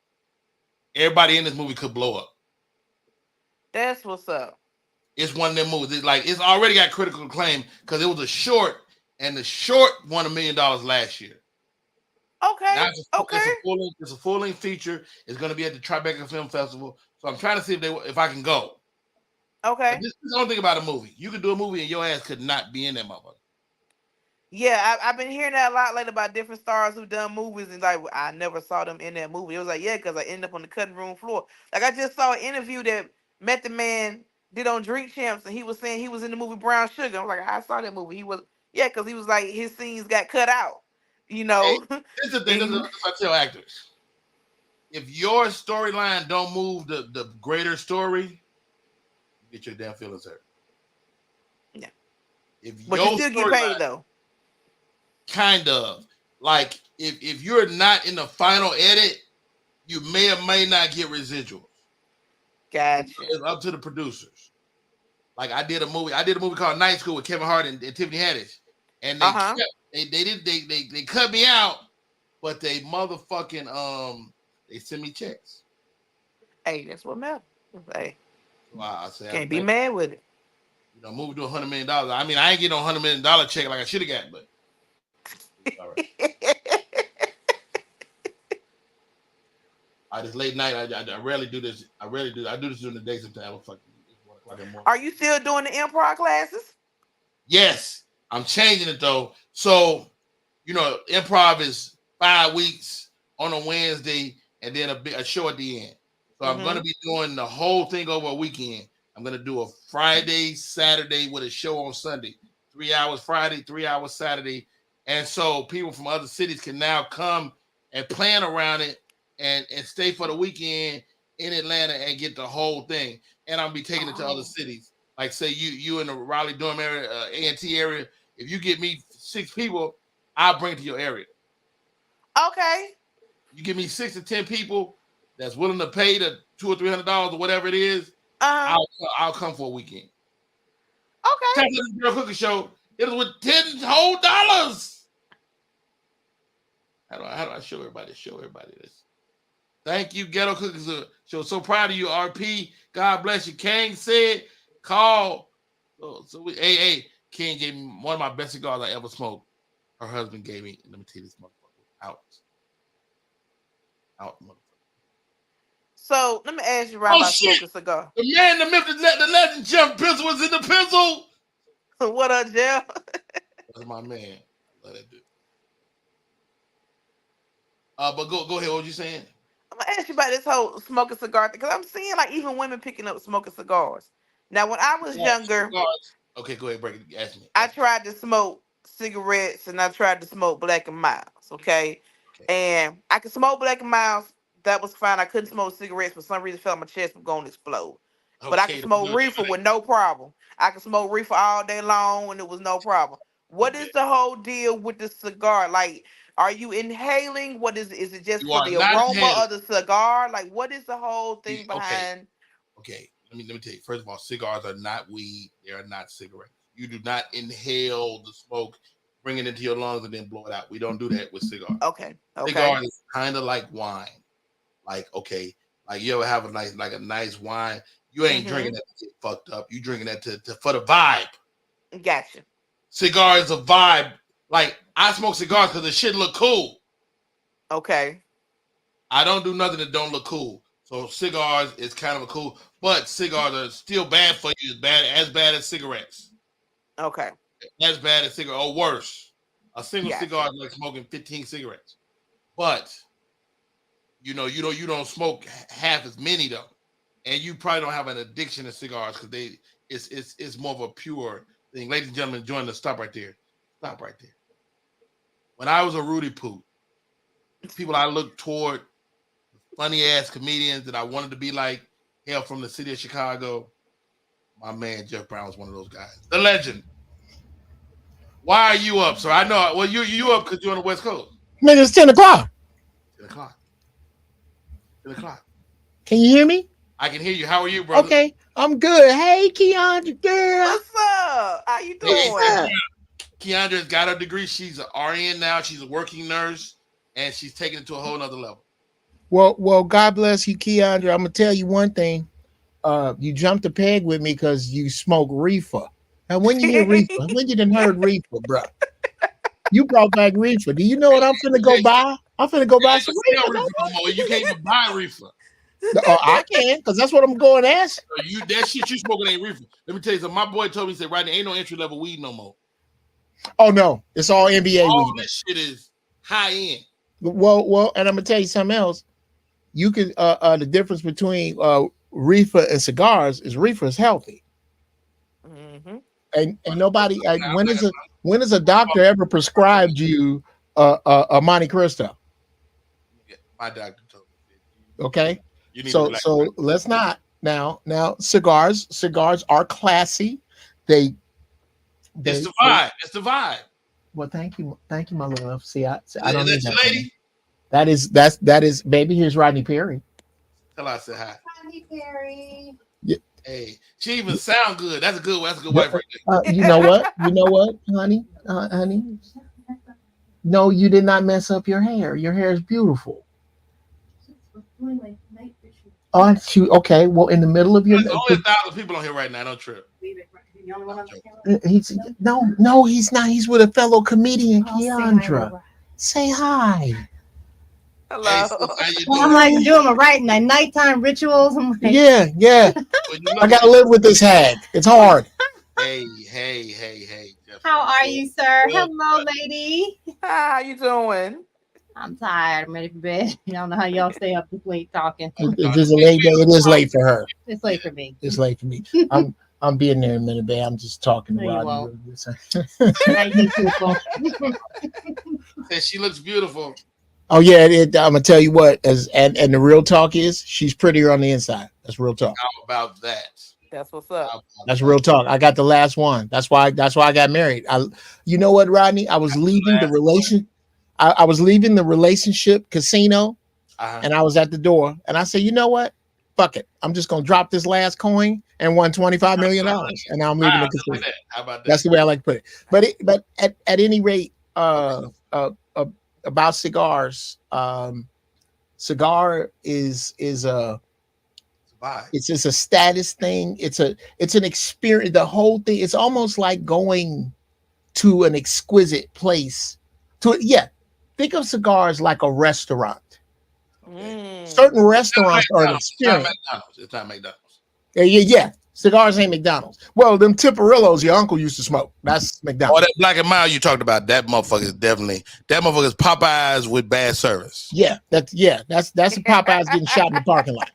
S2: everybody in this movie could blow up.
S3: That's what's up.
S2: It's one of them movies. It's already got critical acclaim because it was a short, and the short won $1 million last year.
S3: Okay.
S2: Now
S3: Okay.
S2: it's a full length feature. It's going to be at the Tribeca Film Festival. So I'm trying to see if I can go.
S3: Okay.
S2: This is the only thing about a movie. You could do a movie and your ass could not be in that motherfucker.
S3: Yeah, I've been hearing that a lot lately about different stars who done movies and like I never saw them in that movie. It was like, yeah, because I ended up on the cutting room floor. Like I just saw an interview that Method Man did on Drink Champs and he was saying he was in the movie Brown Sugar. I'm like, I saw that movie. He was because he was like his scenes got cut out. You
S2: Hey,
S3: know.
S2: this is the thing. This is what I tell actors. If your storyline don't move the greater story, you get your damn feelings hurt.
S3: Yeah.
S2: If
S3: But
S2: your
S3: you still get paid though.
S2: kind of like if you're not in the final edit, you may or may not get residuals.
S3: Gotcha.
S2: It's up to the producers. Like I did a movie called Night School with Kevin Hart and Tiffany Haddish, and they cut me out, but they motherfucking they send me checks.
S3: Hey, that's what matters. Hey,
S2: So I say
S3: can't be mad with it.
S2: You know, movie to $100 million. I mean, I ain't getting no $100 million check like I should have got, but all right. This late night, I rarely do this. I do this during the day sometimes.
S3: Are you still doing the improv classes?
S2: Yes, I'm changing it though. So, you know, improv is 5 weeks on a Wednesday and then a show at the end. So I'm going to be doing the whole thing over a weekend. I'm going to do a Friday, Saturday with a show on Sunday. 3 hours Friday, 3 hours Saturday. And so people from other cities can now come and plan around it and stay for the weekend in Atlanta and get the whole thing. And I'll be taking it to other cities. Like say you in the Raleigh-Durham area, A&T area. If you get me 6 people, I'll bring it to your area.
S3: Okay.
S2: You give me 6 to 10 people that's willing to pay the $200 or $300 or whatever it is.
S3: Uh-huh.
S2: I'll come for a weekend.
S3: Okay.
S2: Check the Girl Cooking Show. It was with $10 whole dollars. How do I show everybody? Show everybody this. Thank you, Ghetto Cookies Show. So proud of you, RP. God bless you. Kang said, call. Hey, King gave me one of my best cigars I ever smoked. Her husband gave me. Let me tell you this motherfucker. Out, motherfucker.
S3: So let me ask you right
S2: Oh
S3: about
S2: shit!
S3: smoking cigar.
S2: The man, the myth, the legend, Jeff Pizzle was in the pencil.
S3: What up, Jeff?
S2: That's my man. I love that dude. But go ahead. What you saying?
S3: I'm gonna ask you about this whole smoking cigar thing because I'm seeing like even women picking up smoking cigars. Now, when I was younger,
S2: Cigars. Okay, go ahead. Break it. Ask me.
S3: I tried to smoke cigarettes and I tried to smoke Black and Miles. Okay,
S2: Okay.
S3: and I could smoke Black and Miles. That was fine. I couldn't smoke cigarettes for some reason. Felt my chest was going to explode. But I could
S2: Okay.
S3: smoke reefer with no problem. I could smoke reefer all day long and it was no problem. What
S2: Okay.
S3: is the whole deal with the cigar? Like, are you inhaling? What is it just
S2: You
S3: for
S2: are
S3: the
S2: not
S3: aroma
S2: inhaling.
S3: of the cigar? Like, what is the whole thing
S2: Okay.
S3: behind?
S2: Okay. Let me tell you. First of all, cigars are not weed. They are not cigarettes. You do not inhale the smoke, bring it into your lungs, and then blow it out. We don't do that with cigars.
S3: Okay, okay.
S2: Cigar is kind of like wine. Like, okay, like you ever have a nice wine. You ain't drinking
S3: Mm-hmm.
S2: that to get fucked up. You drinking that to for the vibe.
S3: Gotcha.
S2: Cigar is a vibe. Like I smoke cigars because the shit look cool.
S3: Okay.
S2: I don't do nothing that don't look cool. So cigars is kind of a cool, but cigars are still bad for you. As bad as cigarettes.
S3: Okay.
S2: As bad as cigarettes, or worse. A single cigar
S3: Gotcha.
S2: is like smoking 15 cigarettes. But you don't smoke half as many though, and you probably don't have an addiction to cigars because it's more of a pure thing. Ladies and gentlemen, join the stop right there. Stop right there. When I was a Rudy Poo, people I looked toward, funny ass comedians that I wanted to be like, hail from the city of Chicago. My man Jeff Brown was one of those guys. The legend. Why are you up, sir? I know. Well, you up because you're on the West Coast.
S4: Nigga, it's 10 o'clock.
S2: 10 o'clock. 10 o'clock.
S4: Can you hear me?
S2: I can hear you. How are you, brother?
S4: Okay, I'm good. Hey, Keandra, girl.
S3: What's up? How you
S2: Hey,
S3: doing?
S2: Keandra's got her degree. She's an RN now. She's a working nurse, and she's taking it to a whole nother level.
S4: Well, God bless you, Keandra. I'm gonna tell you one thing. You jumped the peg with me because you smoke reefer. Now, when you hear reefer, when you done heard reefer, bro? You brought back reefer. Do you know what I'm finna go buy? I'm finna go buy some reefer.
S2: No more. You can't even buy reefer.
S4: Oh, I can, because that's what I'm going to ask.
S2: That shit you smoking ain't reefer. Let me tell you something. My boy told me, he said, right now, ain't no entry level weed no more.
S4: Oh no, it's all NBA
S2: All
S4: weed.
S2: this shit is high end.
S4: Well, and I'm gonna tell you something else. You can the difference between reefer and cigars is reefer is healthy.
S3: Mm-hmm.
S4: And nobody when has a doctor ever prescribed you a Monte Cristo?
S2: My doctor told me.
S4: Okay, so let's not now cigars are classy. It's
S2: the vibe. It's the vibe.
S4: Well, thank you, my love. See, I don't
S2: need
S4: that.
S2: Lady?
S4: That is baby. Here's Rodney Perry.
S2: Tell her I said hi.
S5: Rodney Perry.
S4: Yeah.
S2: Hey, she even sound good. That's a good wife right
S4: there. You know what, honey, honey. No, you did not mess up your hair. Your hair is beautiful. Oh, shoot. Okay. Well, in the middle of your
S2: there's only 1,000 people on here right now. Don't trip.
S4: He's no, he's not. He's with a fellow comedian, Keandra. Say hi.
S3: Hello.
S2: Hey, sis, how you doing?
S5: I'm like doing my nighttime rituals. I'm like,
S4: yeah. I gotta live with this hag. It's hard.
S2: Hey.
S5: How are you, sir? Hello, lady.
S3: Hi, how you doing?
S5: I'm tired. I'm ready for bed. I don't know how y'all stay up this late talking.
S4: It is a late day. It is late for her.
S5: It's late for me.
S4: It's late for me. I'm being there in a minute, babe. I'm just talking about
S2: you. She looks beautiful.
S4: Oh yeah, I'm gonna tell you what. And the real talk is she's prettier on the inside. That's real talk.
S2: How about that?
S3: That's what's up.
S4: That's real talk. I got the last one. That's why I got married. You know what, Rodney? I was leaving the relation. I was leaving the relationship casino, and I was at the door, and I said, you know what? fuck it. I'm just gonna drop this last coin and won $25 million, and now I'm leaving the casino.
S2: How about that?
S4: That's the way I like to put it. But at any rate, about cigars, cigar is a it's just a status thing. It's an experience. The whole thing. It's almost like going to an exquisite place. Think of cigars like a restaurant. Certain restaurants are an experience.
S2: It's not McDonald's.
S4: Yeah. Cigars ain't McDonald's. Well, them Tiparillos your uncle used to smoke. That's McDonald's.
S2: Oh, that Black and Mild you talked about. That motherfucker is Popeyes with bad service.
S4: Yeah, that's the Popeyes getting shot in the parking lot.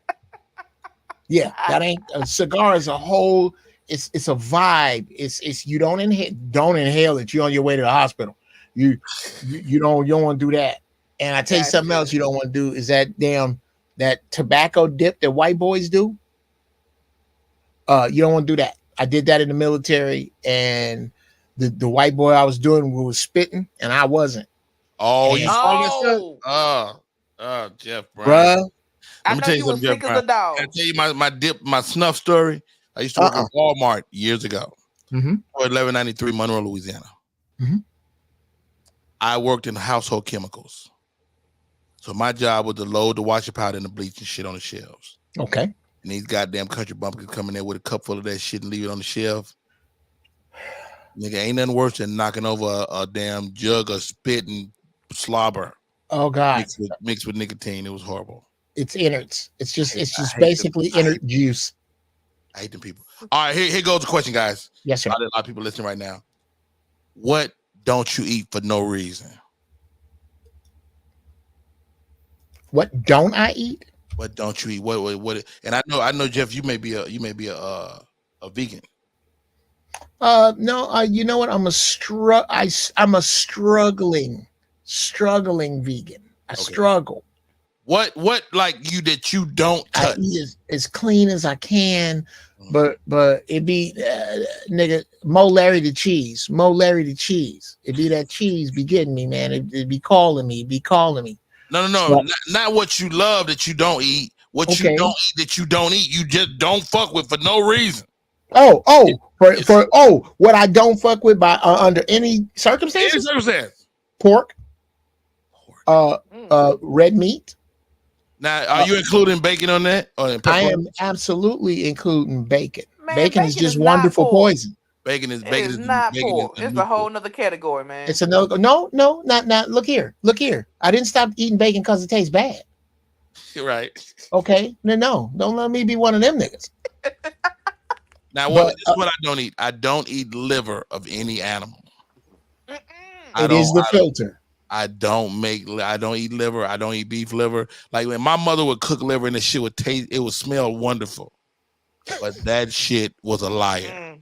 S4: Yeah, that ain't a cigar as a whole. It's a vibe. It's you don't inhale it. You're on your way to the hospital. You don't want to do that. And I tell you something else you don't want to do is that tobacco dip that white boys do. You don't want to do that. I did that in the military, and the white boy I was doing was spitting, and I wasn't.
S2: Oh, you saw that? Jeff Brown.
S4: Bruh.
S3: I know you was sick as a dog.
S2: Can I tell you my snuff story? I used to work at Walmart years ago.
S4: Mm-hmm.
S2: 1193 Monroe, Louisiana.
S4: Mm-hmm.
S2: I worked in household chemicals. So my job was to load the washer powder and the bleach and shit on the shelves.
S4: Okay.
S2: And these goddamn country bumpkins come in there with a cup full of that shit and leave it on the shelf. Nigga, ain't nothing worse than knocking over a damn jug of spit and slobber.
S4: Oh God.
S2: Mixed with nicotine. It was horrible.
S4: It's innards. It's just basically innard juice.
S2: I hate them people. All right, here goes the question, guys.
S4: Yes, sir.
S2: A lot of people listening right now. What don't you eat for no reason?
S4: What don't I eat?
S2: What don't you eat? What? And I know, Jeff. You may be a vegan.
S4: No. You know what? I'm a struggling vegan. I struggle.
S2: What like you that you don't touch?
S4: I eat as clean as I can, but it be nigga Mo Larry the cheese. It be that cheese be getting me, man. It be calling me.
S2: No. So, not what you love that you don't eat. What you don't eat that you don't eat. You just don't fuck with for no reason.
S4: What I don't fuck with by under any circumstances. Pork. Red meat.
S2: Now, are you including bacon on that?
S4: I am absolutely including bacon.
S3: Man,
S4: bacon is just wonderful poison.
S2: Bacon is
S3: not pork. It's a whole nother category, man.
S4: It's another. No, not. Look here. I didn't stop eating bacon because it tastes bad.
S2: Right.
S4: Okay. No. Don't let me be one of them niggas.
S2: Now, what I don't eat? I don't eat liver of any animal.
S4: It is the filter.
S2: I don't eat liver. I don't eat beef liver. Like when my mother would cook liver and the shit would taste, it would smell wonderful. But that shit was a liar.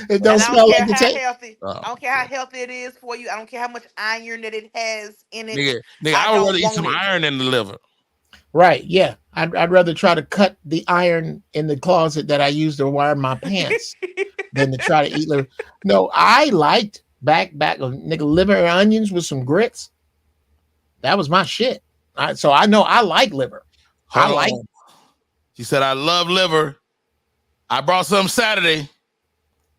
S4: It don't smell like the taste.
S3: I don't care how healthy it is for you. I don't care how much iron that it has in it.
S2: Nigga, I would rather eat some iron than the liver.
S4: Right, yeah. I'd rather try to cut the iron in the closet that I use to wire my pants than to try to eat liver. No, I liked back nigga liver and onions with some grits. That was my shit. So I know I like liver.
S2: She said, I love liver. I brought some Saturday.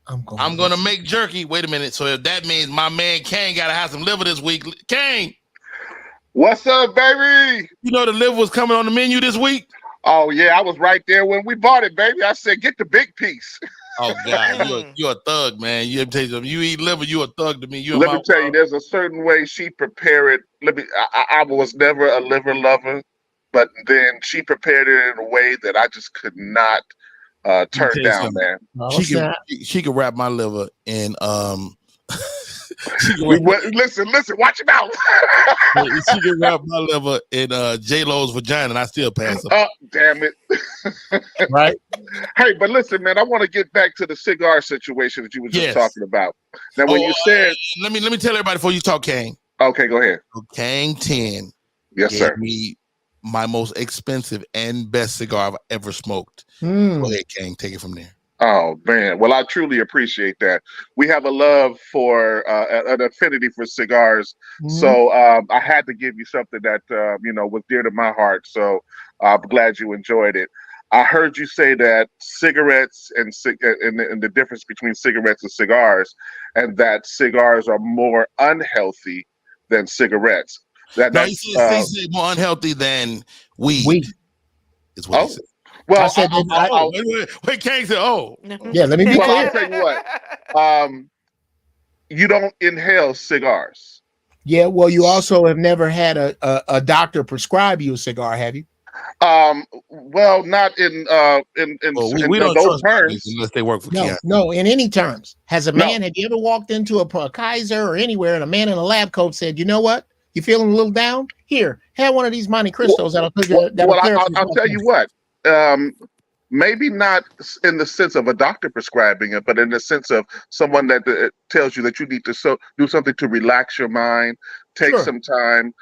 S2: I'm gonna make jerky. Wait a minute. So if that means my man Kane gotta have some liver this week. Kane.
S6: What's up, baby?
S2: You know the liver was coming on the menu this week?
S6: Oh, yeah. I was right there when we bought it, baby. I said, get the big piece.
S2: Oh, God. You're a thug, man. You eat liver, you a thug to me.
S6: Let me tell you, there's a certain way she prepared it. I was never a liver lover, but then she prepared it in a way that I just could not turn down, man.
S2: She could wrap my liver in
S6: listen, watch your mouth.
S2: She can wrap my liver in J-Lo's vagina and I still pass her.
S6: Oh, damn it.
S4: Right.
S6: Hey, but listen, man, I want to get back to the cigar situation that you were just talking about. Now, when you said...
S2: Let me tell everybody before you talk, Kane.
S6: Okay, go ahead.
S2: Kane 10
S6: gave sir.
S2: me my most expensive and best cigar I've ever smoked. Go ahead, Kane. Take it from there.
S6: Oh man, well I truly appreciate that. We have a love for an affinity for cigars,
S4: Mhm.
S6: so I had to give you something that was dear to my heart. So I'm glad you enjoyed it. I heard you say that cigarettes and the difference between cigarettes and cigars, and that cigars are more unhealthy than cigarettes. That
S2: No,
S6: that's
S2: he said more unhealthy than weed.
S4: We.
S2: Is what he
S6: oh
S2: said.
S4: I
S6: well.
S4: said that.
S2: Oh, wait, King said, oh.
S4: Yeah, let me be
S6: Well, I'll
S4: clear.
S6: tell you what. You don't inhale cigars.
S4: Yeah, well, you also have never had a doctor prescribe you a cigar, have you?
S6: Well, not
S2: Well,
S6: in
S2: we don't
S6: those
S2: trust bodies
S6: terms.
S2: unless they work for
S4: No,
S2: Keanu.
S4: no, in any terms. Have
S6: No.
S4: you ever walked into a Kaiser or anywhere and a man in a lab coat said, you know what? You feeling a little down? Here, have one of these Monte Cristos that'll clear up your
S6: I'll
S4: blood
S6: tell you
S4: pressure.
S6: what. Maybe not in the sense of a doctor prescribing it, but in the sense of someone that tells you that you need to do something to relax your mind, take
S4: Sure.
S6: some time,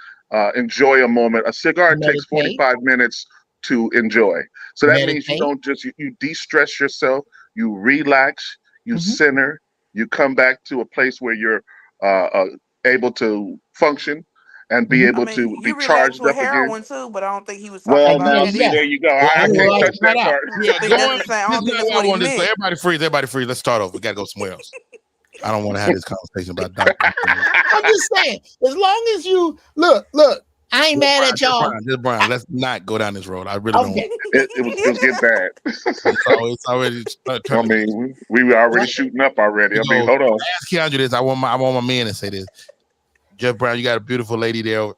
S6: enjoy a moment. A cigar takes
S4: Meditate,
S6: 45 minutes to enjoy. So that means you
S4: meditate.
S6: don't just you de-stress yourself, you relax, you
S4: Mhm.
S6: center, you come back to a place where you're uh, uh, able to function and be
S4: Mhm.
S3: I
S6: able
S3: mean,
S6: to be
S3: you relax
S6: charged
S3: with
S6: up again.
S3: heroin too, but I don't think he was talking
S6: Well,
S3: about
S6: now
S3: that
S6: see,
S4: Yes.
S6: there
S3: either.
S6: you go.
S4: Yeah,
S6: I
S4: I
S6: can't
S4: realize
S6: touch
S4: flat
S6: that
S4: out.
S6: part.
S3: I think that's
S2: Going,
S3: the same. I
S2: this
S3: don't
S2: is
S3: think
S2: not
S3: that's
S2: what
S3: what
S2: I
S3: he
S2: want to say.
S3: meant.
S2: Everybody free. Let's start over. We gotta go somewhere else. I don't want to have this conversation about doctors.
S4: I'm just saying, as long as you look, I ain't mad at y'all.
S2: Just Brian. Let's not go down this road. I really don't want.
S4: Okay.
S6: It was getting bad.
S2: It's already
S6: I
S2: turning.
S6: mean, we were already
S4: What?
S6: shooting up already. I
S2: You
S6: mean,
S2: go
S6: hold on.
S2: ask Keandre this. I want my man to say this. Jeff Brown, you got a beautiful lady there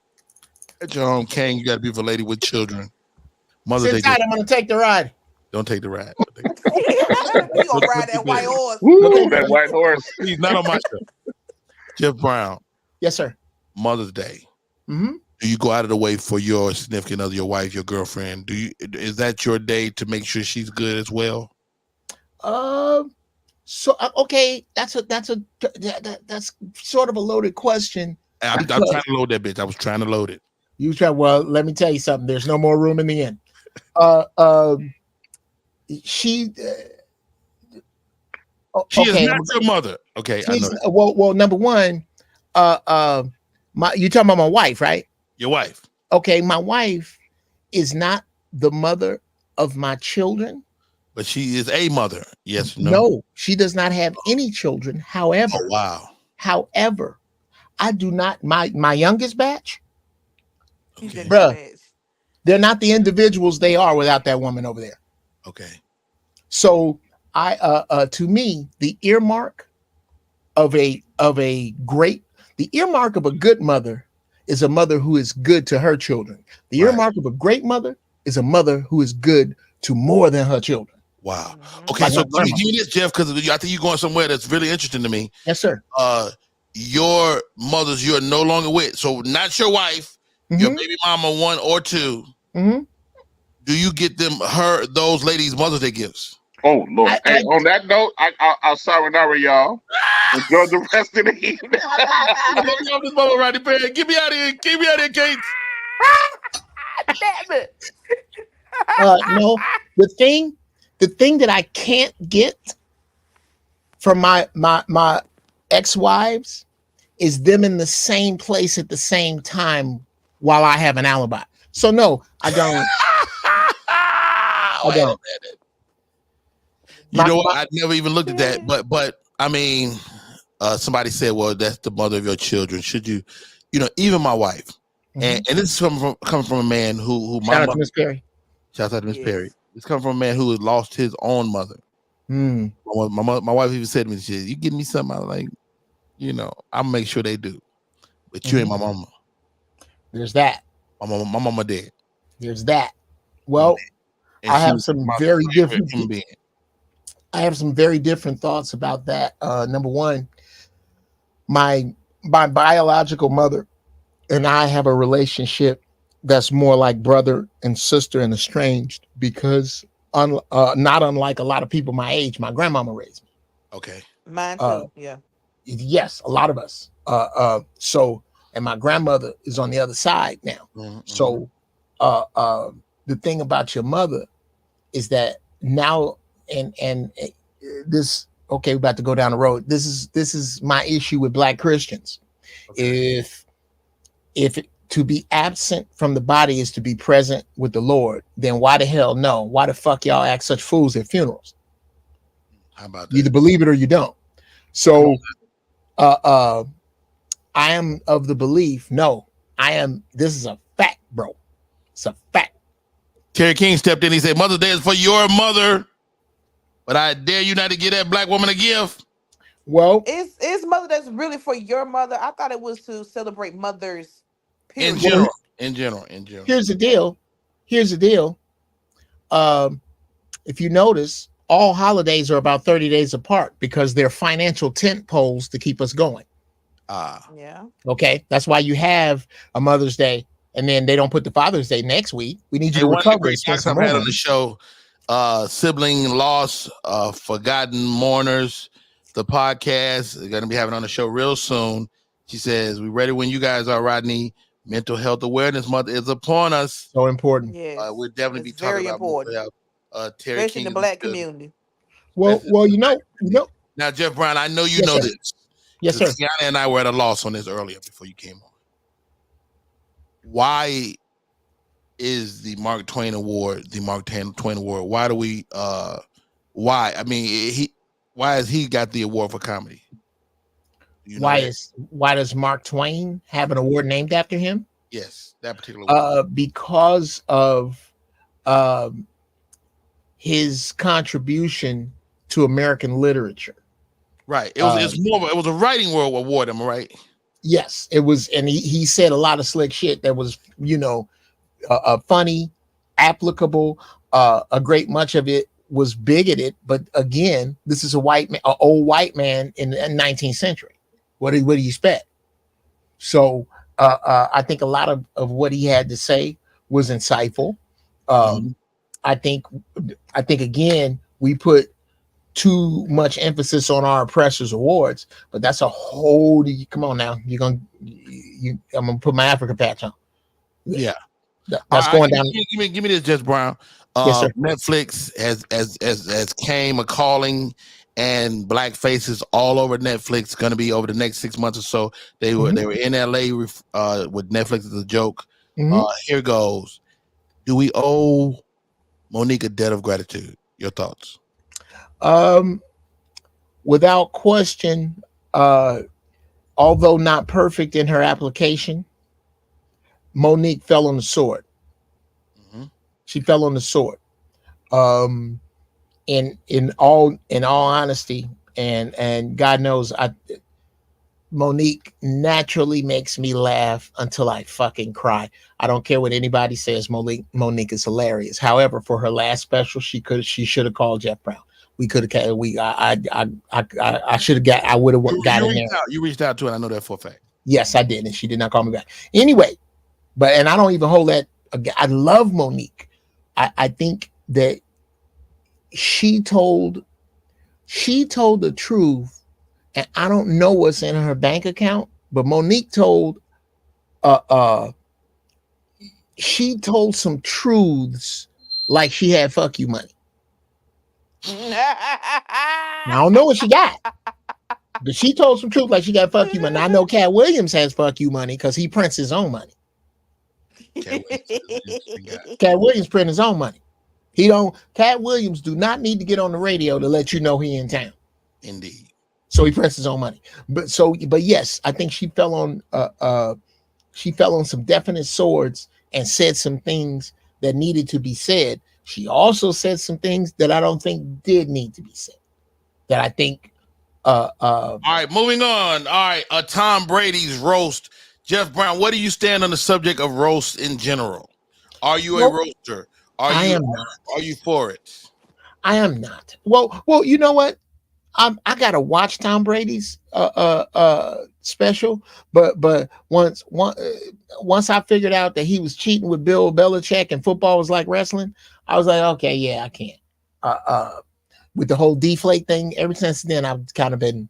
S2: at your home. King, you got a beautiful lady with children. Mother's
S4: Sit
S2: Day.
S4: tight, I'm gonna take the ride.
S2: Don't take the ride.
S3: He gonna ride that white horse.
S2: Don't
S6: Woo,
S2: take
S6: that white horse.
S2: Please, not on my show. Jeff Brown,
S4: Yes, sir.
S2: Mother's Day.
S4: Mm-hmm.
S2: Do you go out of the way for your significant other, your wife, your girlfriend? Is that your day to make sure she's good as well?
S4: So okay, that's sort of a loaded question.
S2: I'm trying to load that bitch. I was trying to load it.
S4: You try. Well, let me tell you something. There's no more room in the inn. She.
S2: She is
S4: Okay.
S2: not your mother. Okay, I know.
S4: Well, number one, you talking about my wife, right?
S2: Your wife.
S4: Okay, my wife is not the mother of my children.
S2: But she is a mother. Yes, no.
S4: No, she does not have any children. However,
S2: Oh, wow.
S4: However, I do not. My youngest batch,
S3: Okay.
S4: bruh, they're not the individuals they are without that woman over there.
S2: Okay.
S4: So to me, the earmark of a good mother is a mother who is good to her children. The earmark of a great mother is a mother who is good to more than her children.
S2: Wow. Okay, so give me this, Jeff, because I think you're going somewhere that's really interesting to me.
S4: Yes, sir.
S2: Your mothers you're no longer with, so not your wife, your baby mama 1 or 2.
S4: Mm-hmm.
S2: Do you get those ladies Mother's Day gifts?
S6: Oh Lord! Hey, on that note, I'll sayonara, y'all. Enjoy the rest of the evening.
S2: Get me out of here! Get me out of here, Kate.
S3: Damn it!
S4: No, the thing that I can't get from my ex-wives is them in the same place at the same time while I have an alibi. So no, I don't.
S2: Wait a minute. You know what? I never even looked at that, but I mean, somebody said, "Well, that's the mother of your children." Should you, even my wife, and this is coming from a man who
S4: shout out to Miss Perry.
S2: Shout out to Miss Perry. It's coming from a man who has lost his own mother. My wife even said to me, "She, you give me something?" I was like, I'll make sure they do, but you ain't my mama.
S4: There's that.
S2: My mama dead.
S4: There's that. Well, I have some very different. I have some very different thoughts about that. Number one, my biological mother and I have a relationship that's more like brother and sister and estranged because not unlike a lot of people my age, my grandmama raised me.
S2: Okay.
S3: Mine too. Yeah.
S4: Yes, a lot of us. So, and my grandmother is on the other side now. Mm-hmm. So, the thing about your mother is that now, and this. Okay, we're about to go down the road. This is my issue with Black Christians.
S2: Okay.
S4: If to be absent from the body is to be present with the Lord, then why the hell no? Why the fuck y'all act such fools at funerals?
S2: How about
S4: You either
S2: that?
S4: believe it or you don't. So I am of the belief, no, this is a fact, bro. It's a fact.
S2: Terry King stepped in. He said, Mother's Day is for your mother, but I dare you not to give that black woman a gift.
S4: Well,
S3: Is Mother That's really for your mother? I thought it was to celebrate mothers.
S2: In
S3: Period.
S2: general. In general.
S4: here's the deal. If you notice, all holidays are about 30 days apart because they're financial tent poles to keep us going.
S3: Yeah.
S4: Okay. That's why you have a Mother's Day and then they don't put the Father's Day next week. We need you to
S2: One of the
S4: recover
S2: great
S4: and spend
S2: guys
S4: some
S2: I've
S4: more
S2: had on
S4: money.
S2: the show, Sibling Loss, Forgotten Mourners, the podcast. They're going to be having on the show real soon. She says, "We ready when you guys are, Rodney. Mental Health Awareness Month is upon us."
S4: So important.
S3: Yes.
S2: We'll definitely be
S3: It's
S2: talking
S3: very
S2: about mental
S3: important,
S2: health. Terry
S3: especially in
S2: King
S3: the
S2: is in
S3: Black
S2: the building.
S3: community.
S4: Well, you know.
S2: Now, Jeff Brown, I know you
S4: Yes,
S2: know
S4: sir.
S2: this.
S4: Yes, sir.
S2: Kiana and I were at a loss on this earlier before you came on. Why is the Mark Twain Award the Mark Twain Award? Why do we? Why? I mean, why has he got the award for comedy? You know
S4: Why does Mark Twain have an award named after him?
S2: Yes, that particular award.
S4: Because of his contribution to American literature.
S2: Right. It was a writing world award, am I right?
S4: Yes, it was, and he said a lot of slick shit that was, funny, applicable. A great much of it was bigoted, but again, this is an old white man in the 19th century. What do you expect? So I think a lot of what he had to say was insightful. I think again we put too much emphasis on our oppressors awards, but that's a whole. Come on now, I'm gonna put my Africa patch on.
S2: Yeah,
S4: that's going down.
S2: Give me this, Jess Brown.
S4: Yes, sir.
S2: Netflix has came a calling, and black faces all over Netflix. Going to be over the next 6 months or so. They were in LA with Netflix as a joke. Here goes. Do we owe Monique a debt of gratitude? Your thoughts?
S4: Without question, although not perfect in her application, Monique fell on the sword. She fell on the sword. In all honesty, and God knows, Monique naturally makes me laugh until I fucking cry. I don't care what anybody says. Monique is hilarious. However, for her last special, she should have called Jeff Brown. We could have. I should have got. I would have got in there.
S2: You reached out to her. I know that for a fact.
S4: Yes, I did, and she did not call me back. Anyway, and I don't even hold that. I love Monique. I think that she told the truth, and I don't know what's in her bank account, but Monique told she told some truths like she had fuck you money. I don't know what she got, but she told some truth like she got fuck you money. Now, I know Cat Williams has fuck you money because he prints his own money. Cat Williams print his own money. Cat Williams do not need to get on the radio to let you know he in town.
S2: Indeed.
S4: So he prints his own money. But yes, I think she fell on some definite swords and said some things that needed to be said. She also said some things that I don't think did need to be said. That I think all
S2: right, moving on. All right, Tom Brady's roast. Jeff Brown, what do you stand on the subject of roast in general? Are you a roaster?
S4: I am not.
S2: Are you for it?
S4: I am not. Well, you know what? I gotta watch Tom Brady's special, but once I figured out that he was cheating with Bill Belichick and football was like wrestling, I was like, okay, yeah, I can't. With the whole deflate thing, ever since then I've kind of been,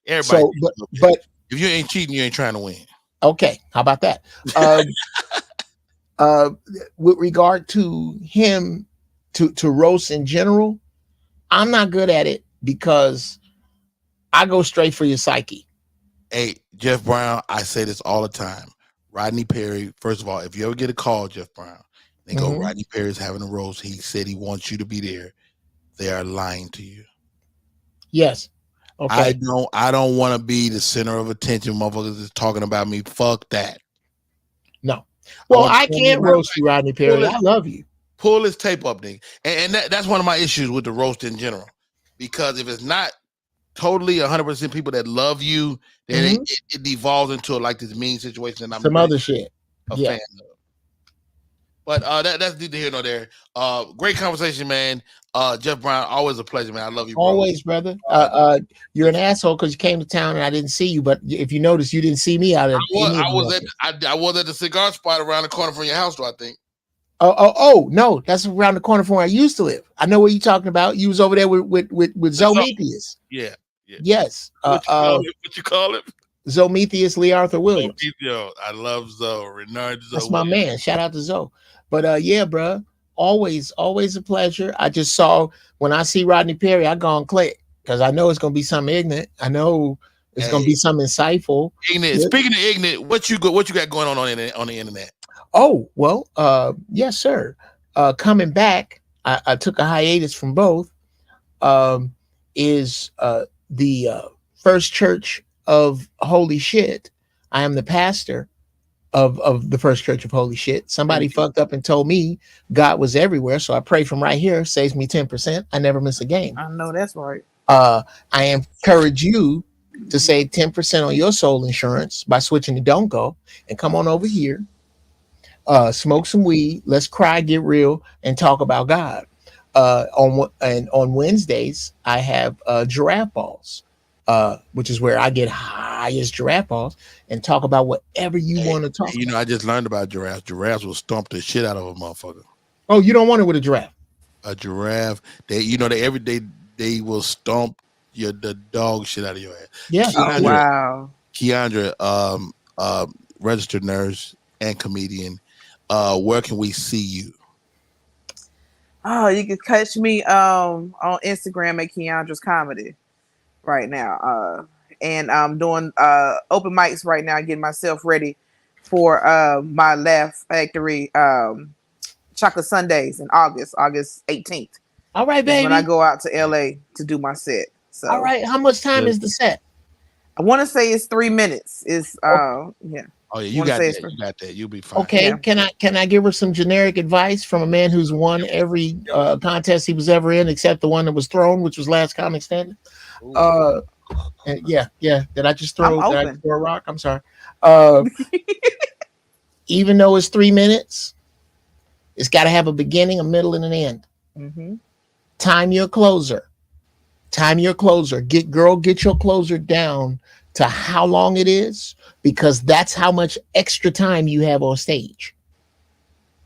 S2: everybody.
S4: So, but
S2: if you ain't cheating, you ain't trying to win.
S4: Okay, how about that? With regard to him to roast in general, I'm not good at it because I go straight for your psyche.
S2: Hey, Jeff Brown, I say this all the time. Rodney Perry, first of all, if you ever get a call, Jeff Brown, they go,
S4: Mhm.
S2: Rodney Perry's having a roast. He said he wants you to be there. They are lying to you.
S4: Yes. Okay.
S2: I don't want to be the center of attention. Motherfuckers is talking about me. Fuck that.
S4: No.
S2: I
S4: Well,
S2: want
S4: I
S2: matter
S4: can't
S2: of
S4: roast
S2: fact,
S4: you, Rodney
S2: pull
S4: Perry.
S2: his,
S4: I love you.
S2: pull his tape up, nigga. And that's one of my issues with the roast in general. Because if it's not totally 100% people that love you, then
S4: Mhm.
S2: it devolves into like this mean situation that I'm
S4: Some
S2: really
S4: other shit.
S2: a
S4: Yeah.
S2: fan of. But that's neither here nor there. Great conversation, man. Jeff Brown, always a pleasure, man. I love you, bro.
S4: Always, brother.
S2: Uh,
S4: You're an asshole because you came to town and I didn't see you. But if you notice, you didn't see me out of any of
S2: I
S4: the
S2: was
S4: records.
S2: I was at the cigar spot around the corner from your house, though, I think.
S4: Oh, no, that's around the corner from where I used to live. I know what you're talking about. You was over there with Zometheus.
S2: Yeah, yeah.
S4: Yes.
S2: What you call it?
S4: Zometheus Lee Arthur Williams.
S2: Yo, I love Zoe. Renard Zoe.
S4: That's my man. Shout out to Zoe. But yeah, bro, always a pleasure. I just saw when I see Rodney Perry, I go and click because I know it's gonna be something ignorant. I know it's gonna be something insightful.
S2: Ignorant.
S4: Yeah.
S2: Speaking of ignorant, what you got going on the internet?
S4: Oh, well, yes, sir. Coming back, I took a hiatus from both. Um, is the First Church of Holy Shit. I am the pastor of the First Church of Holy Shit. Somebody fucked up and told me God was everywhere, so I pray from right here, saves me 10%. I never miss a game.
S3: I know that's right.
S4: I encourage you to save 10% on your soul insurance by switching to Don't Go and come on over here, smoke some weed, let's cry, get real, and talk about God. On Wednesdays, I have giraffe balls, which is where I get highest giraffe balls and talk about whatever you want to talk about.
S2: I just learned about giraffes. Giraffes will stomp the shit out of a motherfucker.
S4: Oh, you don't want it with a giraffe?
S2: A giraffe, they every day they will stomp the dog shit out of your ass.
S4: Yeah.
S3: Oh, wow.
S2: Keandra, registered nurse and comedian. Where can we see you?
S3: Oh, you can catch me on Instagram at Keandra's Comedy right now. And I'm doing open mics right now, getting myself ready for my Laugh Factory Chocolate Sundays in August 18th.
S4: All right, baby.
S3: When I go out to LA to do my set. So
S4: all right, how much time is the set?
S3: I want to say it's 3 minutes. It's yeah.
S2: Oh yeah, you got that. You got that. You'll be fine.
S4: Okay,
S3: Yeah.
S4: can I give her some generic advice from a man who's won every contest he was ever in except the one that was thrown, which was Last Comic Standing? Yeah. Did I just throw a rock? I'm sorry. Even though it's 3 minutes, it's got to have a beginning, a middle, and an end.
S3: Mm-hmm.
S4: Time your closer. Get your closer down to how long it is, because that's how much extra time you have on stage.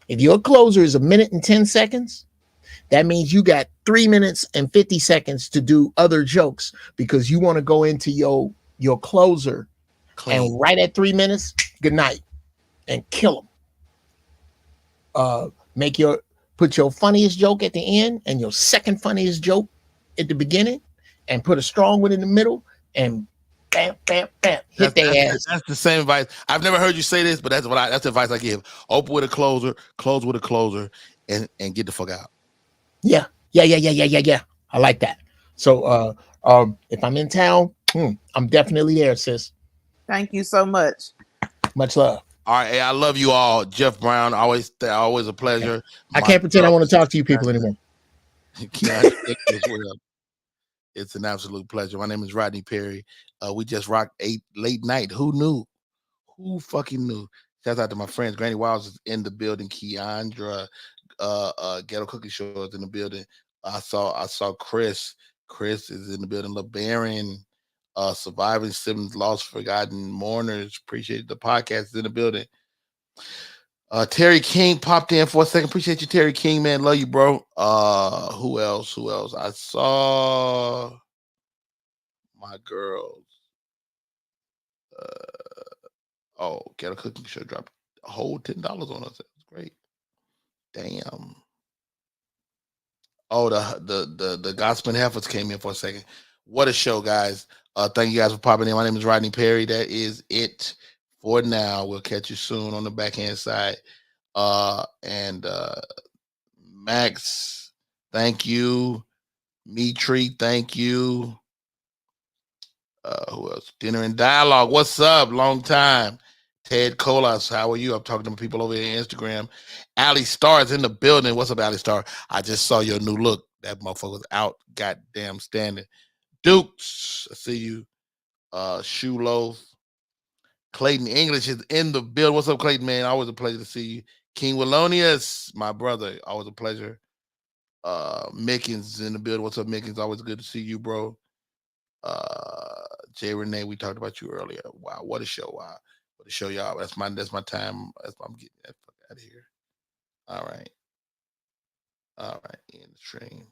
S4: If your closer is 1 minute and 10 seconds, that means you got 3 minutes and 50 seconds to do other jokes because you want to go into your closer clean. And right at 3 minutes, good night, and kill them. Put your funniest joke at the end and your second funniest joke at the beginning, and put a strong one in the middle, and bam, hit their ass.
S2: That's the same advice. I've never heard you say this, but that's the advice I give. Open with a closer, close with a closer, and get the fuck out.
S4: Yeah. I like that. So if I'm in town, I'm definitely there, sis.
S3: Thank you so much.
S4: Much love.
S2: All right, hey, I love you all. Jeff Brown, always a pleasure.
S4: I can't pretend I want to talk to you people anymore.
S2: It's an absolute pleasure. My name is Rodney Perry. We just rocked 8 late night. Who knew? Who fucking knew? Shout out to my friends. Granny Wiles is in the building. Keandra, Ghetto Cookie Show is in the building. I saw Chris. Chris is in the building. LeBaron, Surviving Siblings, Lost, Forgotten, Mourners. Appreciate the podcast is in the building. Terry King popped in for a second. Appreciate you, Terry King, man. Love you, bro. Who else? I saw my girls. Ghetto Cooking Show dropped a whole $10 on us. That's great. Damn. Oh, the gospel heifers came in for a second. What a show, guys. Thank you guys for popping in. My name is Rodney Perry. That is it for now. We'll catch you soon on the backhand side. And Max, thank you. Mitri, thank you. Who else? Dinner and Dialogue. What's up? Long time. Ted Colas, how are you? I'm talking to people over here on Instagram. Ali Star is in the building. What's up, Ali Star? I just saw your new look. That motherfucker's out. Goddamn standing. Dukes, I see you. Shoe Loaf. Clayton English is in the building. What's up, Clayton, man? Always a pleasure to see you. King Wallonius, my brother. Always a pleasure. Mickens in the building. What's up, Mickens? Always good to see you, bro. Jay Renee, we talked about you earlier. Wow, what a show! Wow, what a show, y'all. That's my time. I'm getting that fuck out of here. All right, in the stream.